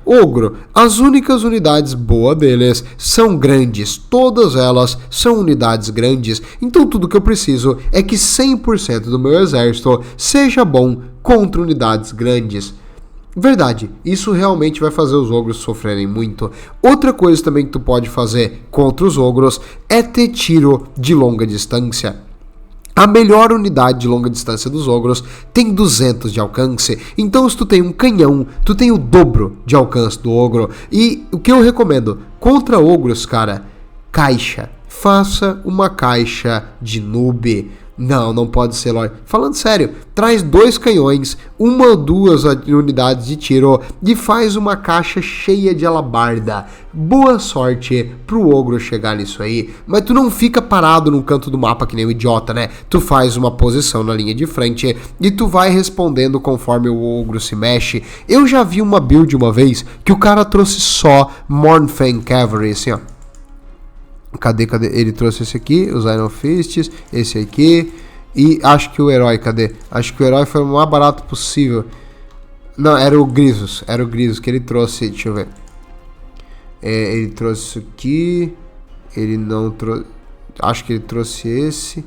ogro, as únicas unidades boas deles são grandes, todas elas são unidades grandes, então tudo que eu preciso é que 100% do meu exército seja bom contra unidades grandes. Verdade, isso realmente vai fazer os ogros sofrerem muito. Outra coisa também que tu pode fazer contra os ogros é ter tiro de longa distância. A melhor unidade de longa distância dos ogros tem 200 de alcance, então se tu tem um canhão, tu tem o dobro de alcance do ogro. E o que eu recomendo? Contra ogros, cara, caixa. Faça uma caixa de noob. Não pode ser, Lorde. Falando sério, traz 2 canhões, 1 ou 2 unidades de tiro e faz uma caixa cheia de alabarda. Boa sorte pro ogro chegar nisso aí. Mas tu não fica parado no canto do mapa que nem um idiota, né? Tu faz uma posição na linha de frente e tu vai respondendo conforme o ogro se mexe. Eu já vi uma build uma vez que o cara trouxe só Mornfang Cavalry, assim, ó. Cadê? Ele trouxe esse aqui, os Iron Fists, esse aqui. E acho que o herói, cadê? Acho que o herói foi o mais barato possível. Não, era o Grisus que ele trouxe, deixa eu ver. Ele trouxe isso aqui. Ele não trouxe. Acho que ele trouxe esse.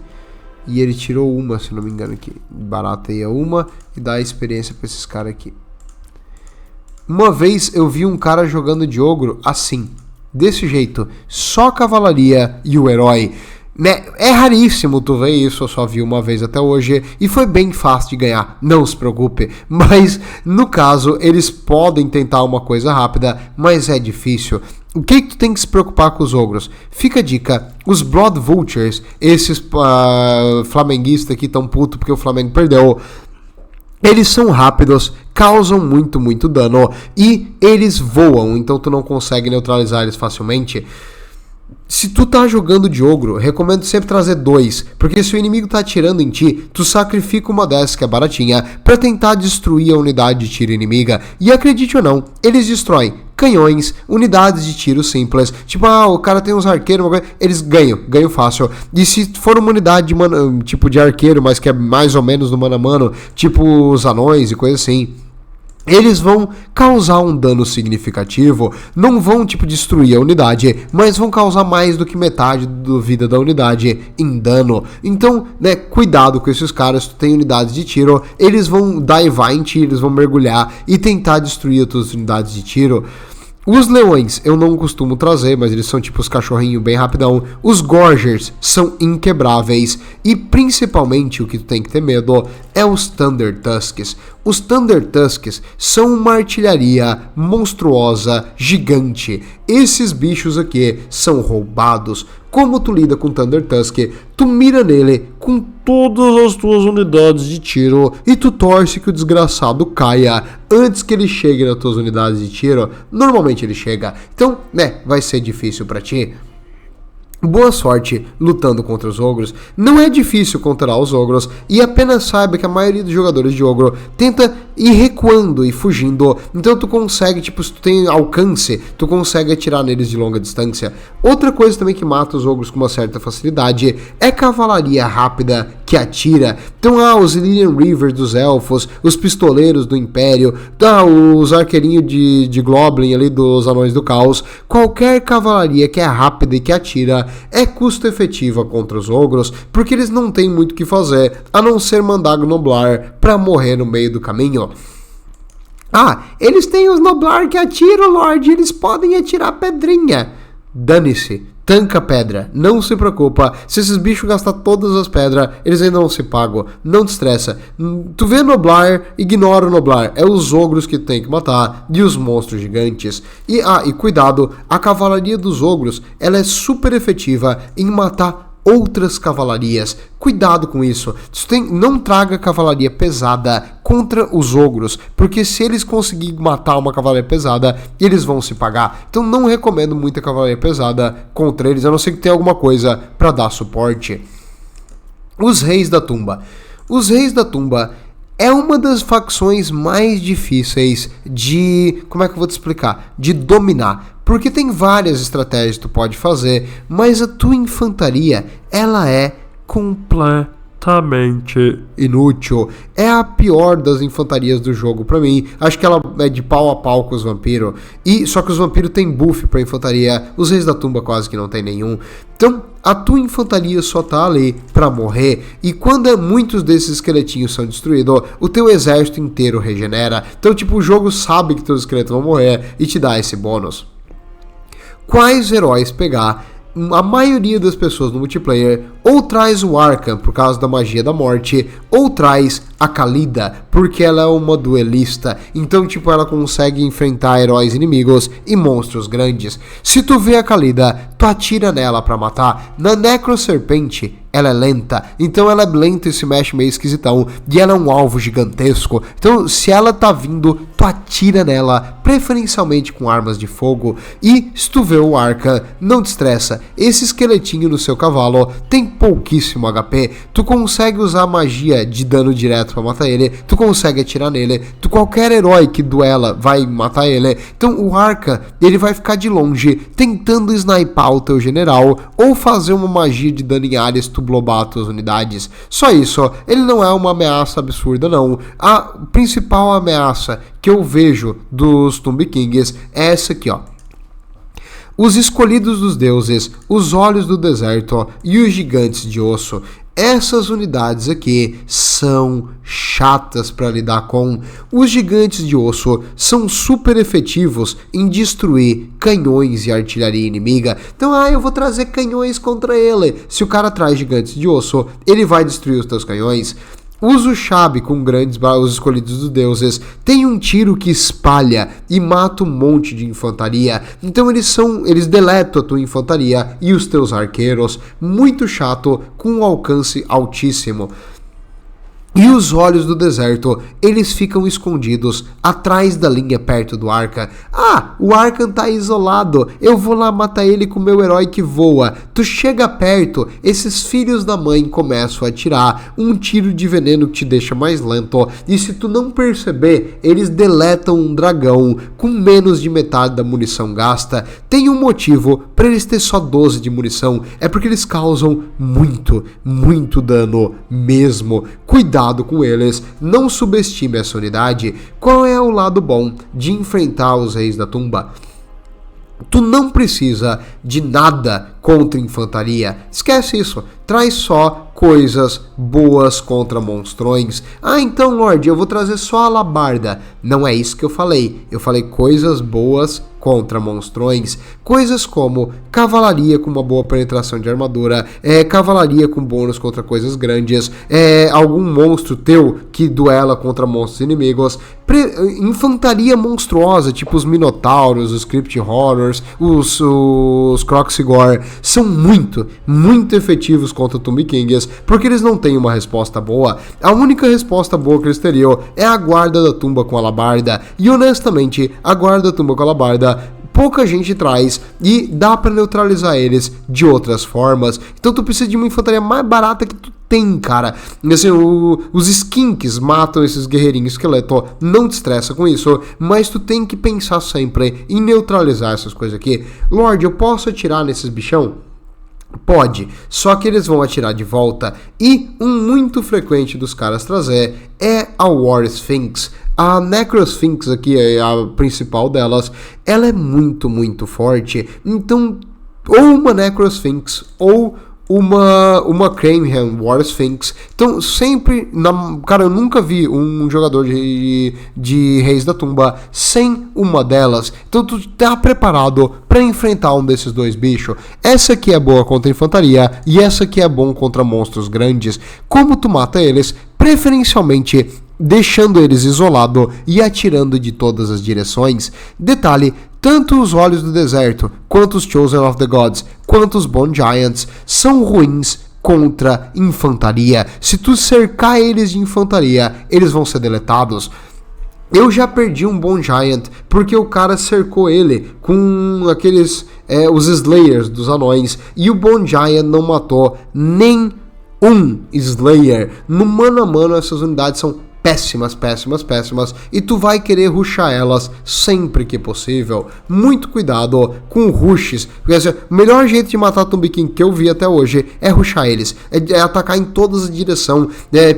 E ele tirou uma, se não me engano aqui. Barateia uma e dá experiência pra esses caras aqui. Uma vez eu vi um cara jogando de ogro assim. Desse jeito, só a cavalaria e o herói, né? É raríssimo tu ver isso, eu só vi uma vez até hoje e foi bem fácil de ganhar, não se preocupe. Mas no caso, eles podem tentar uma coisa rápida, mas é difícil. O que tu tem que se preocupar com os ogros? Fica a dica, os Blood Vultures, esses flamenguistas aqui tão puto porque o Flamengo perdeu. Eles são rápidos, causam muito dano e eles voam, então tu não consegue neutralizar eles facilmente. Se tu tá jogando de ogro, recomendo sempre trazer 2, porque se o inimigo tá atirando em ti, tu sacrifica uma dessas que é baratinha pra tentar destruir a unidade de tiro inimiga. E acredite ou não, eles destroem canhões, unidades de tiro simples, tipo, o cara tem uns arqueiros, eles ganham fácil. E se for uma unidade de tipo de arqueiro, mas que é mais ou menos no mano a mano, tipo os anões e coisa assim, eles vão causar um dano significativo, não vão tipo destruir a unidade, mas vão causar mais do que metade da vida da unidade em dano. Então, né, cuidado com esses caras, tu tem unidades de tiro, eles vão divar em ti, eles vão mergulhar e tentar destruir as tuas unidades de tiro. Os leões eu não costumo trazer, mas eles são tipo os cachorrinhos bem rapidão. Os Gorgers são inquebráveis. E principalmente o que tu tem que ter medo é os Thunder Tusks. Os Thunder Tusks são uma artilharia monstruosa, gigante. Esses bichos aqui são roubados. Como tu lida com Thunder Tusk? Tu mira nele com todas as tuas unidades de tiro e tu torce que o desgraçado caia antes que ele chegue nas tuas unidades de tiro. Normalmente ele chega, então, né, vai ser difícil pra ti. Boa sorte lutando contra os ogros. Não é difícil controlar os ogros e apenas saiba que a maioria dos jogadores de ogro tenta ir recuando e fugindo. Então tu consegue, tipo, se tu tem alcance, tu consegue atirar neles de longa distância. Outra coisa também que mata os ogros com uma certa facilidade é cavalaria rápida que atira. Então, os Lilian Rivers dos elfos, os pistoleiros do Império, os arqueirinhos de Goblin ali dos Anões do Caos. Qualquer cavalaria que é rápida e que atira é custo efetiva contra os ogros, porque eles não têm muito o que fazer, a não ser mandar Gnoblar pra morrer no meio do caminho. Eles têm os Gnoblar que atiram, Lorde, eles podem atirar pedrinha. Dane-se, tanca pedra, não se preocupa, se esses bichos gastar todas as pedras, eles ainda não se pagam, não te estressa. Tu vê Gnoblar, ignora o Gnoblar, é os ogros que tem que matar e os monstros gigantes. E cuidado, a cavalaria dos ogros, ela é super efetiva em matar outras cavalarias. Cuidado com isso. Não traga cavalaria pesada contra os ogros, porque se eles conseguirem matar uma cavalaria pesada, eles vão se pagar. Então não recomendo muita cavalaria pesada contra eles, a não ser que tenha alguma coisa para dar suporte. Os Reis da Tumba. Os Reis da Tumba é uma das facções mais difíceis de... Como é que eu vou te explicar? De dominar. Porque tem várias estratégias que tu pode fazer, mas a tua infantaria, ela é completamente completamente inútil. É a pior das infantarias do jogo pra mim. Acho que ela é de pau a pau com os vampiros. Só que os vampiros têm buff pra infantaria. Os reis da tumba quase que não tem nenhum. Então a tua infantaria só tá ali pra morrer. E quando muitos desses esqueletinhos são destruídos, o teu exército inteiro regenera. Então tipo, o jogo sabe que teus esqueletos vão morrer e te dá esse bônus. Quais heróis pegar? A maioria das pessoas no multiplayer ou traz o Arkham por causa da magia da morte, ou traz a Khalida porque ela é uma duelista, então tipo ela consegue enfrentar heróis inimigos e monstros grandes. Se tu vê a Khalida, tu atira nela pra matar. Na Necroserpente ela é lenta, então ela é lenta e se mexe meio esquisitão, e ela é um alvo gigantesco, então se ela tá vindo, tu atira nela, preferencialmente com armas de fogo. E se tu vê o Arkham, não te estressa, esse esqueletinho no seu cavalo tem pouquíssimo HP, tu consegue usar magia de dano direto pra matar ele, tu consegue atirar nele, qualquer herói que duela vai matar ele, então o Arkham, ele vai ficar de longe, tentando sniper o teu general, ou fazer uma magia de dano em áreas, tu blobar as tuas unidades. Só isso, ele não é uma ameaça absurda não. A principal ameaça que eu vejo dos Tomb Kings é essa aqui, ó. Os escolhidos dos deuses, os olhos do deserto e os gigantes de osso. Essas unidades aqui são chatas para lidar com. Os gigantes de osso são super efetivos em destruir canhões e artilharia inimiga. Então, eu vou trazer canhões contra ele. Se o cara traz gigantes de osso, ele vai destruir os teus canhões. Usa o Shab com os escolhidos dos deuses, tem um tiro que espalha e mata um monte de infantaria, então eles deletam a tua infantaria e os teus arqueiros, muito chato, com um alcance altíssimo. E os olhos do deserto, eles ficam escondidos atrás da linha perto do Arkham. O Arkham tá isolado, eu vou lá matar ele com o meu herói que voa. Tu chega perto, esses filhos da mãe começam a atirar, um tiro de veneno que te deixa mais lento. E se tu não perceber, eles deletam um dragão com menos de metade da munição gasta. Tem um motivo para eles ter só 12 de munição, é porque eles causam muito dano mesmo. Cuidado com eles, não subestime essa unidade. Qual é o lado bom de enfrentar os reis da tumba? Tu não precisa de nada contra infantaria, esquece isso, traz só coisas boas contra monstrões. Então Lorde, eu vou trazer só a alabarda. Não é isso que eu falei coisas boas contra monstrões, coisas como cavalaria com uma boa penetração de armadura, cavalaria com bônus contra coisas grandes, algum monstro teu que duela contra monstros inimigos, infantaria monstruosa, tipo os minotauros, os crypt horrors, os Croxigor, são muito efetivos contra Tomb Kings, porque eles não têm uma resposta boa. A única resposta boa que eles teriam é a guarda da tumba com alabarda, e honestamente, a guarda da tumba com alabarda pouca gente traz e dá pra neutralizar eles de outras formas. Então tu precisa de uma infantaria mais barata que tu tem, cara. Assim, os skinks matam esses guerreirinhos esqueleto, não te estressa com isso, mas tu tem que pensar sempre em neutralizar essas coisas aqui. Lorde, eu posso atirar nesses bichão? Pode, só que eles vão atirar de volta. E um muito frequente dos caras trazer é a War Sphinx. A Necrosphinx aqui, a principal delas, ela é muito forte. Então, ou uma Necrosphinx, ou uma Cranium War Sphinx. Então sempre, cara, eu nunca vi um jogador de Reis da Tumba sem uma delas. Então tu tá preparado para enfrentar um desses dois bichos. Essa aqui é boa contra infantaria e essa aqui é bom contra monstros grandes. Como tu mata eles? Preferencialmente deixando eles isolados e atirando de todas as direções. Detalhe, tanto os Olhos do Deserto, quanto os Chosen of the Gods, quanto os Bone Giants são ruins contra infantaria. Se tu cercar eles de infantaria, eles vão ser deletados. Eu já perdi um Bone Giant porque o cara cercou ele com aqueles os Slayers dos anões e o Bone Giant não matou nem um Slayer. No mano a mano essas unidades são péssimas, e tu vai querer rushar elas sempre que possível. Muito cuidado com rushes, porque assim, o melhor jeito de matar Tomb King que eu vi até hoje é rushar eles, é atacar em todas as direções,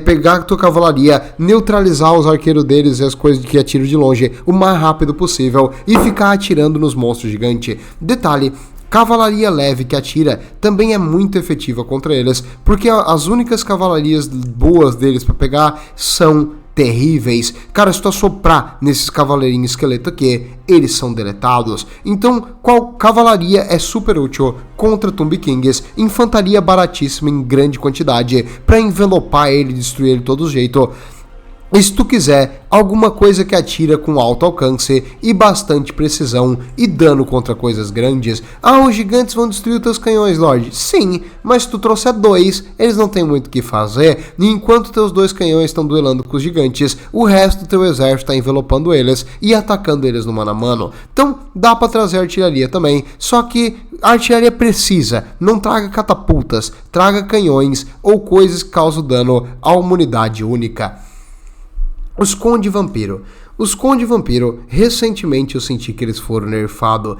pegar a tua cavalaria, neutralizar os arqueiros deles e as coisas que atiram de longe o mais rápido possível e ficar atirando nos monstros gigantes. Detalhe: cavalaria leve que atira também é muito efetiva contra eles, porque as únicas cavalarias boas deles para pegar são terríveis. Cara, se tu assoprar nesses cavaleirinhos esqueleto aqui, eles são deletados. Então, qual cavalaria é super útil contra Tomb Kings? Infantaria baratíssima em grande quantidade para envelopar ele e destruir ele de todo jeito. E se tu quiser alguma coisa que atira com alto alcance e bastante precisão e dano contra coisas grandes, os gigantes vão destruir os teus canhões, Lorde. Sim, mas se tu trouxer 2, eles não têm muito o que fazer, e enquanto teus 2 canhões estão duelando com os gigantes, o resto do teu exército está envelopando eles e atacando eles no mano a mano. Então dá para trazer artilharia também, só que a artilharia precisa, não traga catapultas, traga canhões ou coisas que causam dano a uma unidade única. Os Conde Vampiro. Os Conde Vampiro, recentemente eu senti que eles foram nerfados,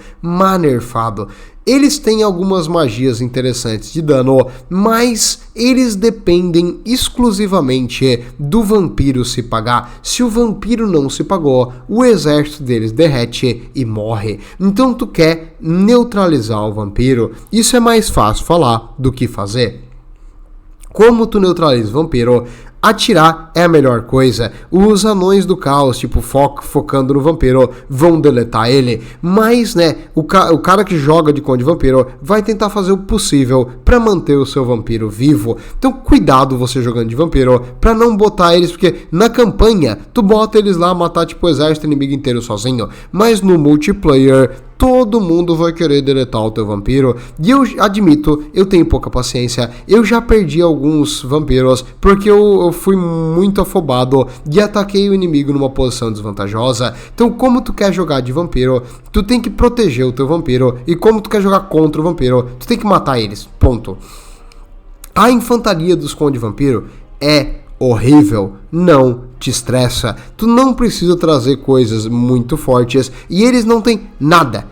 nerfado. Eles têm algumas magias interessantes de dano, mas eles dependem exclusivamente do vampiro se pagar. Se o vampiro não se pagou, o exército deles derrete e morre. Então tu quer neutralizar o vampiro, isso é mais fácil falar do que fazer. Como tu neutraliza o vampiro? Atirar é a melhor coisa. Os anões do caos, tipo, focando no vampiro, vão deletar ele. Mas, o cara que joga de Conde Vampiro vai tentar fazer o possível para manter o seu vampiro vivo. Então, cuidado você jogando de vampiro para não botar eles, porque na campanha, tu bota eles lá matar, tipo, o exército inimigo inteiro sozinho. Mas no multiplayer, todo mundo vai querer deletar o teu vampiro. E eu admito, eu tenho pouca paciência. Eu já perdi alguns vampiros porque eu fui muito afobado e ataquei o inimigo numa posição desvantajosa. Então, como tu quer jogar de vampiro, tu tem que proteger o teu vampiro. E como tu quer jogar contra o vampiro, tu tem que matar eles. Ponto. A infantaria dos Conde Vampiro é horrível, não te estressa, tu não precisa trazer coisas muito fortes e eles não têm nada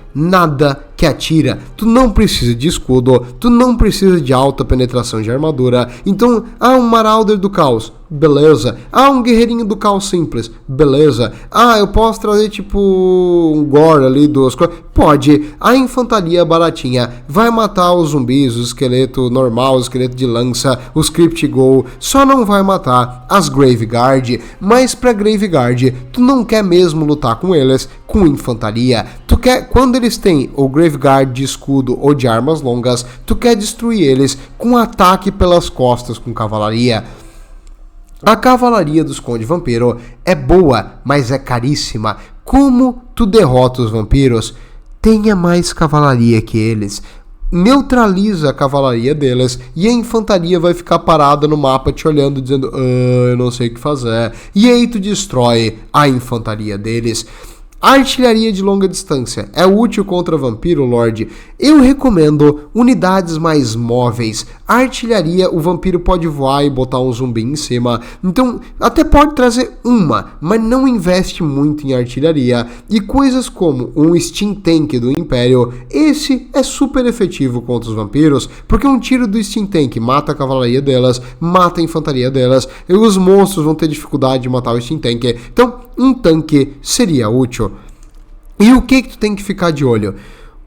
que atira, tu não precisa de escudo, tu não precisa de alta penetração de armadura, então, um Marauder do Caos, beleza, um Guerreirinho do Caos simples, beleza, eu posso trazer tipo um Gore ali, pode, a infantaria baratinha vai matar os zumbis, o esqueleto normal, o esqueleto de lança, os Crypt Ghoul, só não vai matar as Graveguard, mas pra Graveguard, tu não quer mesmo lutar com eles com infantaria, tu quer, quando eles têm o Graveguard de escudo ou de armas longas, tu quer destruir eles com ataque pelas costas com cavalaria. A cavalaria dos Conde Vampiro é boa, mas é caríssima. Como tu derrota os vampiros? Tenha mais cavalaria que eles. Neutraliza a cavalaria deles e a infantaria vai ficar parada no mapa te olhando dizendo eu não sei o que fazer. E aí tu destrói a infantaria deles. A artilharia de longa distância é útil contra vampiro, Lorde? Eu recomendo unidades mais móveis. A artilharia, o vampiro pode voar e botar um zumbi em cima. Então, até pode trazer uma, mas não investe muito em artilharia. E coisas como um Steam Tank do Império, esse é super efetivo contra os vampiros, porque um tiro do Steam Tank mata a cavalaria delas, mata a infantaria delas, e os monstros vão ter dificuldade de matar o Steam Tank. Então, um tanque seria útil. E o que tu tem que ficar de olho?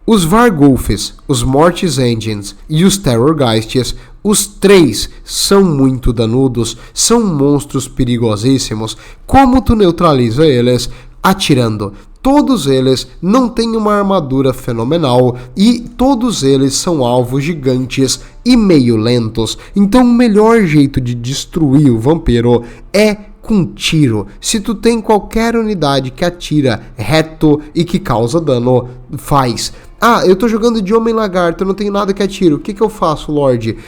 Os Varghulfs, os Mortis Engines e os Terrorgeists, os 3 são muito danudos, são monstros perigosíssimos. Como tu neutraliza eles? Atirando. Todos eles não têm uma armadura fenomenal e todos eles são alvos gigantes e meio lentos. Então o melhor jeito de destruir o vampiro é com tiro. Se tu tem qualquer unidade que atira reto e que causa dano, faz. Eu tô jogando de Homem Lagarto, eu não tenho nada que atire. O que eu faço, Lorde?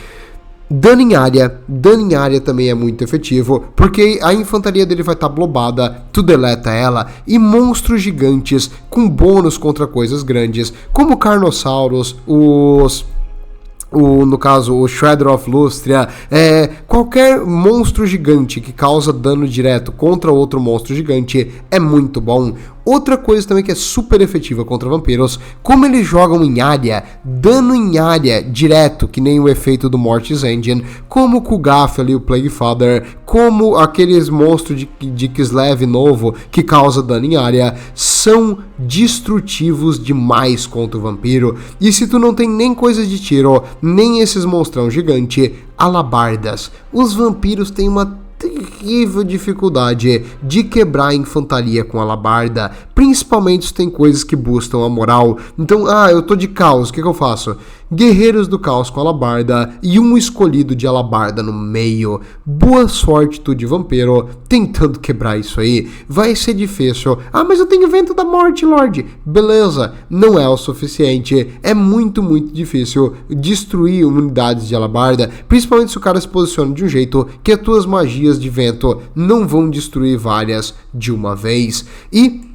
Dano em área também é muito efetivo, porque a infantaria dele vai estar blobada, tu deleta ela, e monstros gigantes com bônus contra coisas grandes, como Carnossauros, no caso, o Shredder of Lustria, qualquer monstro gigante que causa dano direto contra outro monstro gigante é muito bom. Outra coisa também que é super efetiva contra vampiros, como eles jogam em área, dano em área direto, que nem o efeito do Mortis Engine, como o Kugaf ali, o Plague Father, como aqueles monstros de Kislev novo que causa dano em área, são destrutivos demais contra o vampiro. E se tu não tem nem coisa de tiro, nem esses monstrão gigante, alabardas. Os vampiros têm uma terrível dificuldade de quebrar a infantaria com alabarda, principalmente se tem coisas que boostam a moral. Então, eu tô de caos, o que eu faço? Guerreiros do caos com alabarda e um escolhido de alabarda no meio. Boa sorte tu de vampiro tentando quebrar isso aí. Vai ser difícil. Mas eu tenho vento da morte, Lorde. Beleza, não é o suficiente. É muito, muito difícil destruir unidades de alabarda, principalmente se o cara se posiciona de um jeito que as tuas magias de vento não vão destruir várias de uma vez. E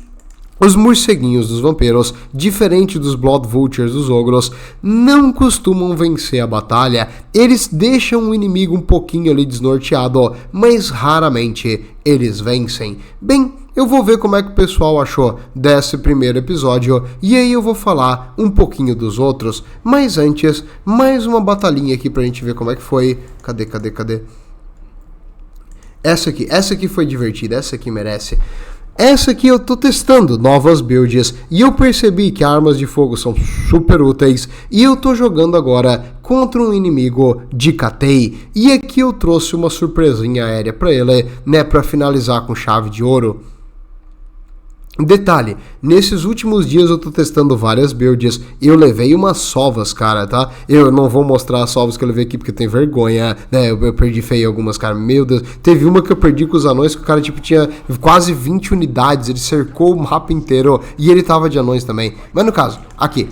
os morceguinhos dos vampiros, diferente dos Blood Vultures dos ogros, não costumam vencer a batalha. Eles deixam o inimigo um pouquinho ali desnorteado, mas raramente eles vencem. Bem, eu vou ver como é que o pessoal achou desse primeiro episódio e aí eu vou falar um pouquinho dos outros. Mas antes, mais uma batalhinha aqui pra gente ver como é que foi. Cadê? Essa aqui foi divertida, essa aqui merece. Essa aqui eu tô testando novas builds e eu percebi que armas de fogo são super úteis e eu tô jogando agora contra um inimigo de Catei. E aqui eu trouxe uma surpresinha aérea pra ele, né, pra finalizar com chave de ouro. Detalhe, nesses últimos dias eu tô testando várias builds e eu levei umas sovas, cara, tá? Eu não vou mostrar as sovas que eu levei aqui porque tem vergonha, né? Eu perdi feio algumas, cara, meu Deus. Teve uma que eu perdi com os anões que o cara, tipo, tinha quase 20 unidades, ele cercou o mapa inteiro e ele tava de anões também. Mas no caso, aqui,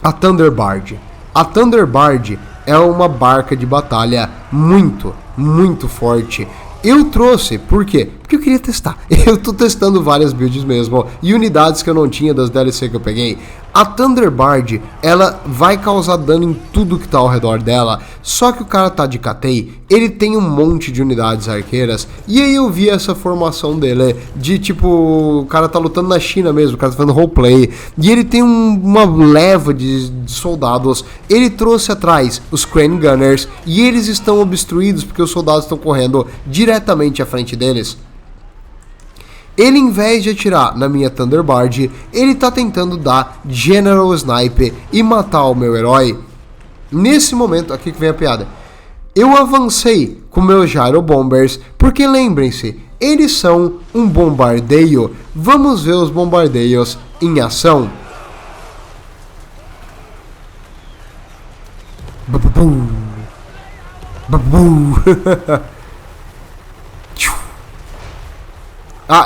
a Thunderbird. A Thunderbird é uma barca de batalha muito, muito forte. Eu trouxe, por quê? Porque eu queria testar. Eu tô testando várias builds mesmo e unidades que eu não tinha das DLC que eu peguei. A Thunderbird, ela vai causar dano em tudo que tá ao redor dela, só que o cara tá de Catei, ele tem um monte de unidades arqueiras, e aí eu vi essa formação dele, de tipo, o cara tá lutando na China mesmo, o cara tá fazendo roleplay, e ele tem uma leva de soldados, ele trouxe atrás os Crane Gunners, e eles estão obstruídos porque os soldados estão correndo diretamente à frente deles. Ele, em vez de atirar na minha Thunderbird, ele tá tentando dar General Snipe e matar o meu herói. Nesse momento, aqui que vem a piada, eu avancei com meus Gyro Bombers, porque lembrem-se, eles são um bombardeio. Vamos ver os bombardeios em ação.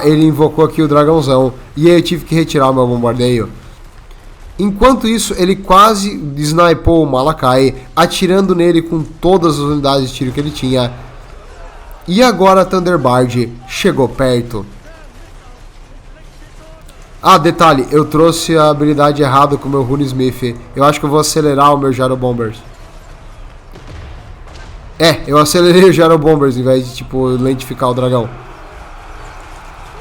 Ele invocou aqui o dragãozão e aí eu tive que retirar o meu bombardeio. Enquanto isso, ele quase snipou o Malakai, atirando nele com todas as unidades de tiro que ele tinha. E agora a Thunderbird chegou perto. Detalhe, eu trouxe a habilidade errada com o meu Runesmith. Eu acho que eu vou acelerar o meu Gyro Bombers. Eu acelerei o Gyro Bombers em vez de, tipo, lentificar o dragão.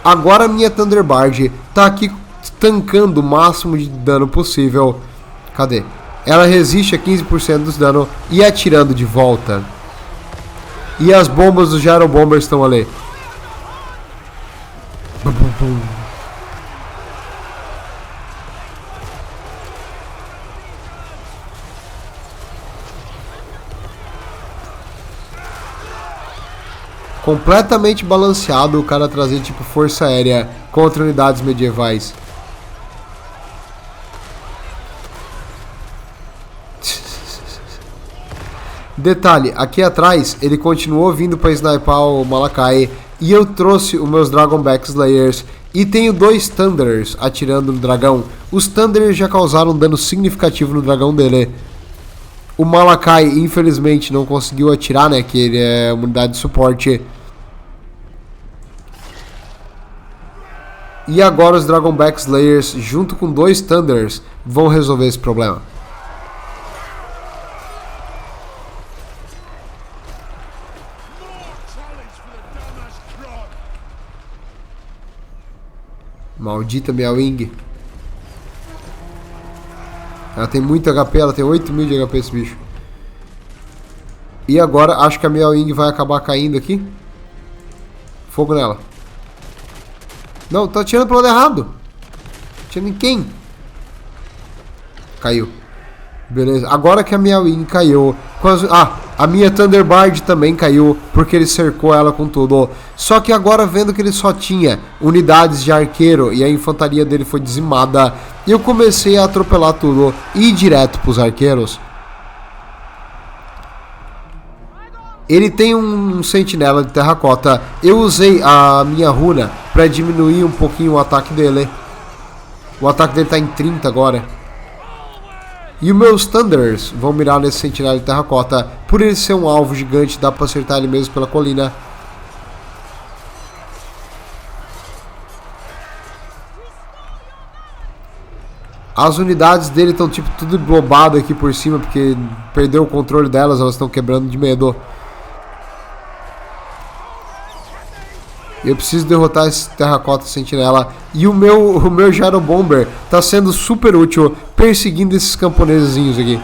Agora a minha Thunderbird tá aqui tancando o máximo de dano possível. Cadê? Ela resiste a 15% dos danos e atirando de volta. E as bombas do Gyro Bombers estão ali. Completamente balanceado o cara trazer tipo força aérea contra unidades medievais. Detalhe, aqui atrás ele continuou vindo para snipar o Malakai e eu trouxe os meus Dragonback Slayers e tenho 2 Thunderers atirando no dragão. Os Thunderers já causaram um dano significativo no dragão dele. O Malakai, infelizmente, não conseguiu atirar, né? Que ele é uma unidade de suporte. E agora os Dragonback Slayers, junto com 2 Thunders, vão resolver esse problema. Maldita Miao Wing. Ela tem muito HP, ela tem 8.000 de HP esse bicho. E agora acho que a Miao Wing vai acabar caindo aqui. Fogo nela. Não, tá atirando pro lado errado. Atirando em quem? Caiu. Beleza, agora que a Miao Wing caiu... a minha Thunderbird também caiu, porque ele cercou ela com tudo. Só que agora, vendo que ele só tinha unidades de arqueiro e a infantaria dele foi dizimada, eu comecei a atropelar tudo e ir direto pros arqueiros. Ele tem um sentinela de terracota. Eu usei a minha runa para diminuir um pouquinho o ataque dele. O ataque dele tá em 30 agora. E os meus Thunders vão mirar nesse sentinela de terracota. Por ele ser um alvo gigante, dá pra acertar ele mesmo pela colina. As unidades dele estão tipo tudo globado aqui por cima, porque perdeu o controle delas, elas estão quebrando de medo. Eu preciso derrotar esse terracota sentinela. E o meu Gyro Bomber tá sendo super útil perseguindo esses camponesezinhos aqui.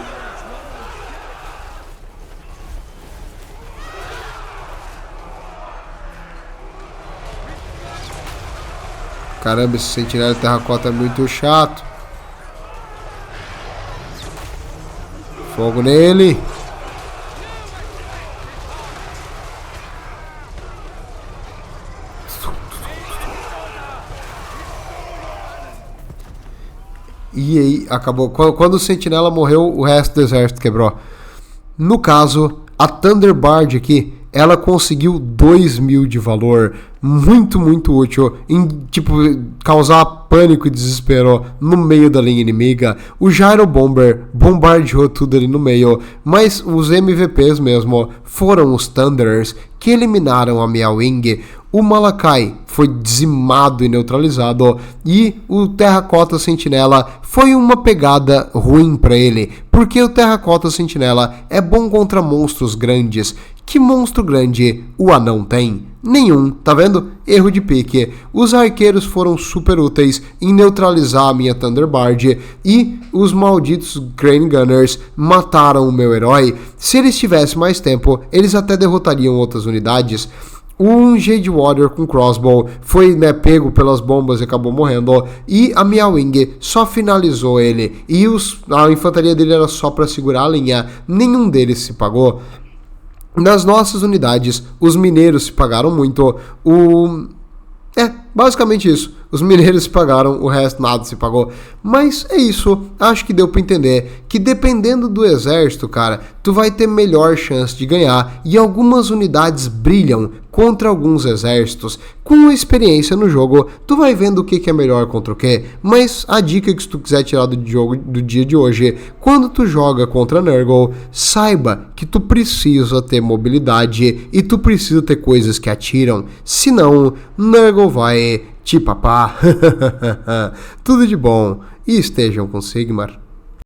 Caramba, esse sentinela de terracota é muito chato. Fogo nele. E aí, acabou. Quando o sentinela morreu, o resto do exército quebrou. No caso, a Thunderbird aqui, ela conseguiu 2.000 de valor. Muito, muito útil. Em, tipo, causar pânico e desespero no meio da linha inimiga. O Gyro Bomber bombardeou tudo ali no meio. Mas os MVPs mesmo foram os Thunders que eliminaram a Miao Wing. O Malakai foi dizimado e neutralizado, e o Terracota Sentinela foi uma pegada ruim para ele, porque o Terracota Sentinela é bom contra monstros grandes. Que monstro grande o anão tem? Nenhum, tá vendo? Erro de pique. Os arqueiros foram super úteis em neutralizar a minha Thunderbird, e os malditos Crane Gunners mataram o meu herói. Se eles tivessem mais tempo, eles até derrotariam outras unidades. Um Jade Warrior com crossbow foi pego pelas bombas e acabou morrendo. E a Miao Wing só finalizou ele. E a infantaria dele era só para segurar a linha. Nenhum deles se pagou. Nas nossas unidades, os mineiros se pagaram muito. Basicamente isso. Os mineiros se pagaram, o resto nada se pagou. Mas é isso, acho que deu pra entender que dependendo do exército, cara, tu vai ter melhor chance de ganhar, e algumas unidades brilham contra alguns exércitos. Com experiência no jogo, tu vai vendo o que é melhor contra o que. Mas a dica que se tu quiser tirar do dia de hoje, quando tu joga contra Nurgle, saiba que tu precisa ter mobilidade e tu precisa ter coisas que atiram, senão Nurgle vai te papar. Tudo de bom e estejam com Sigmar.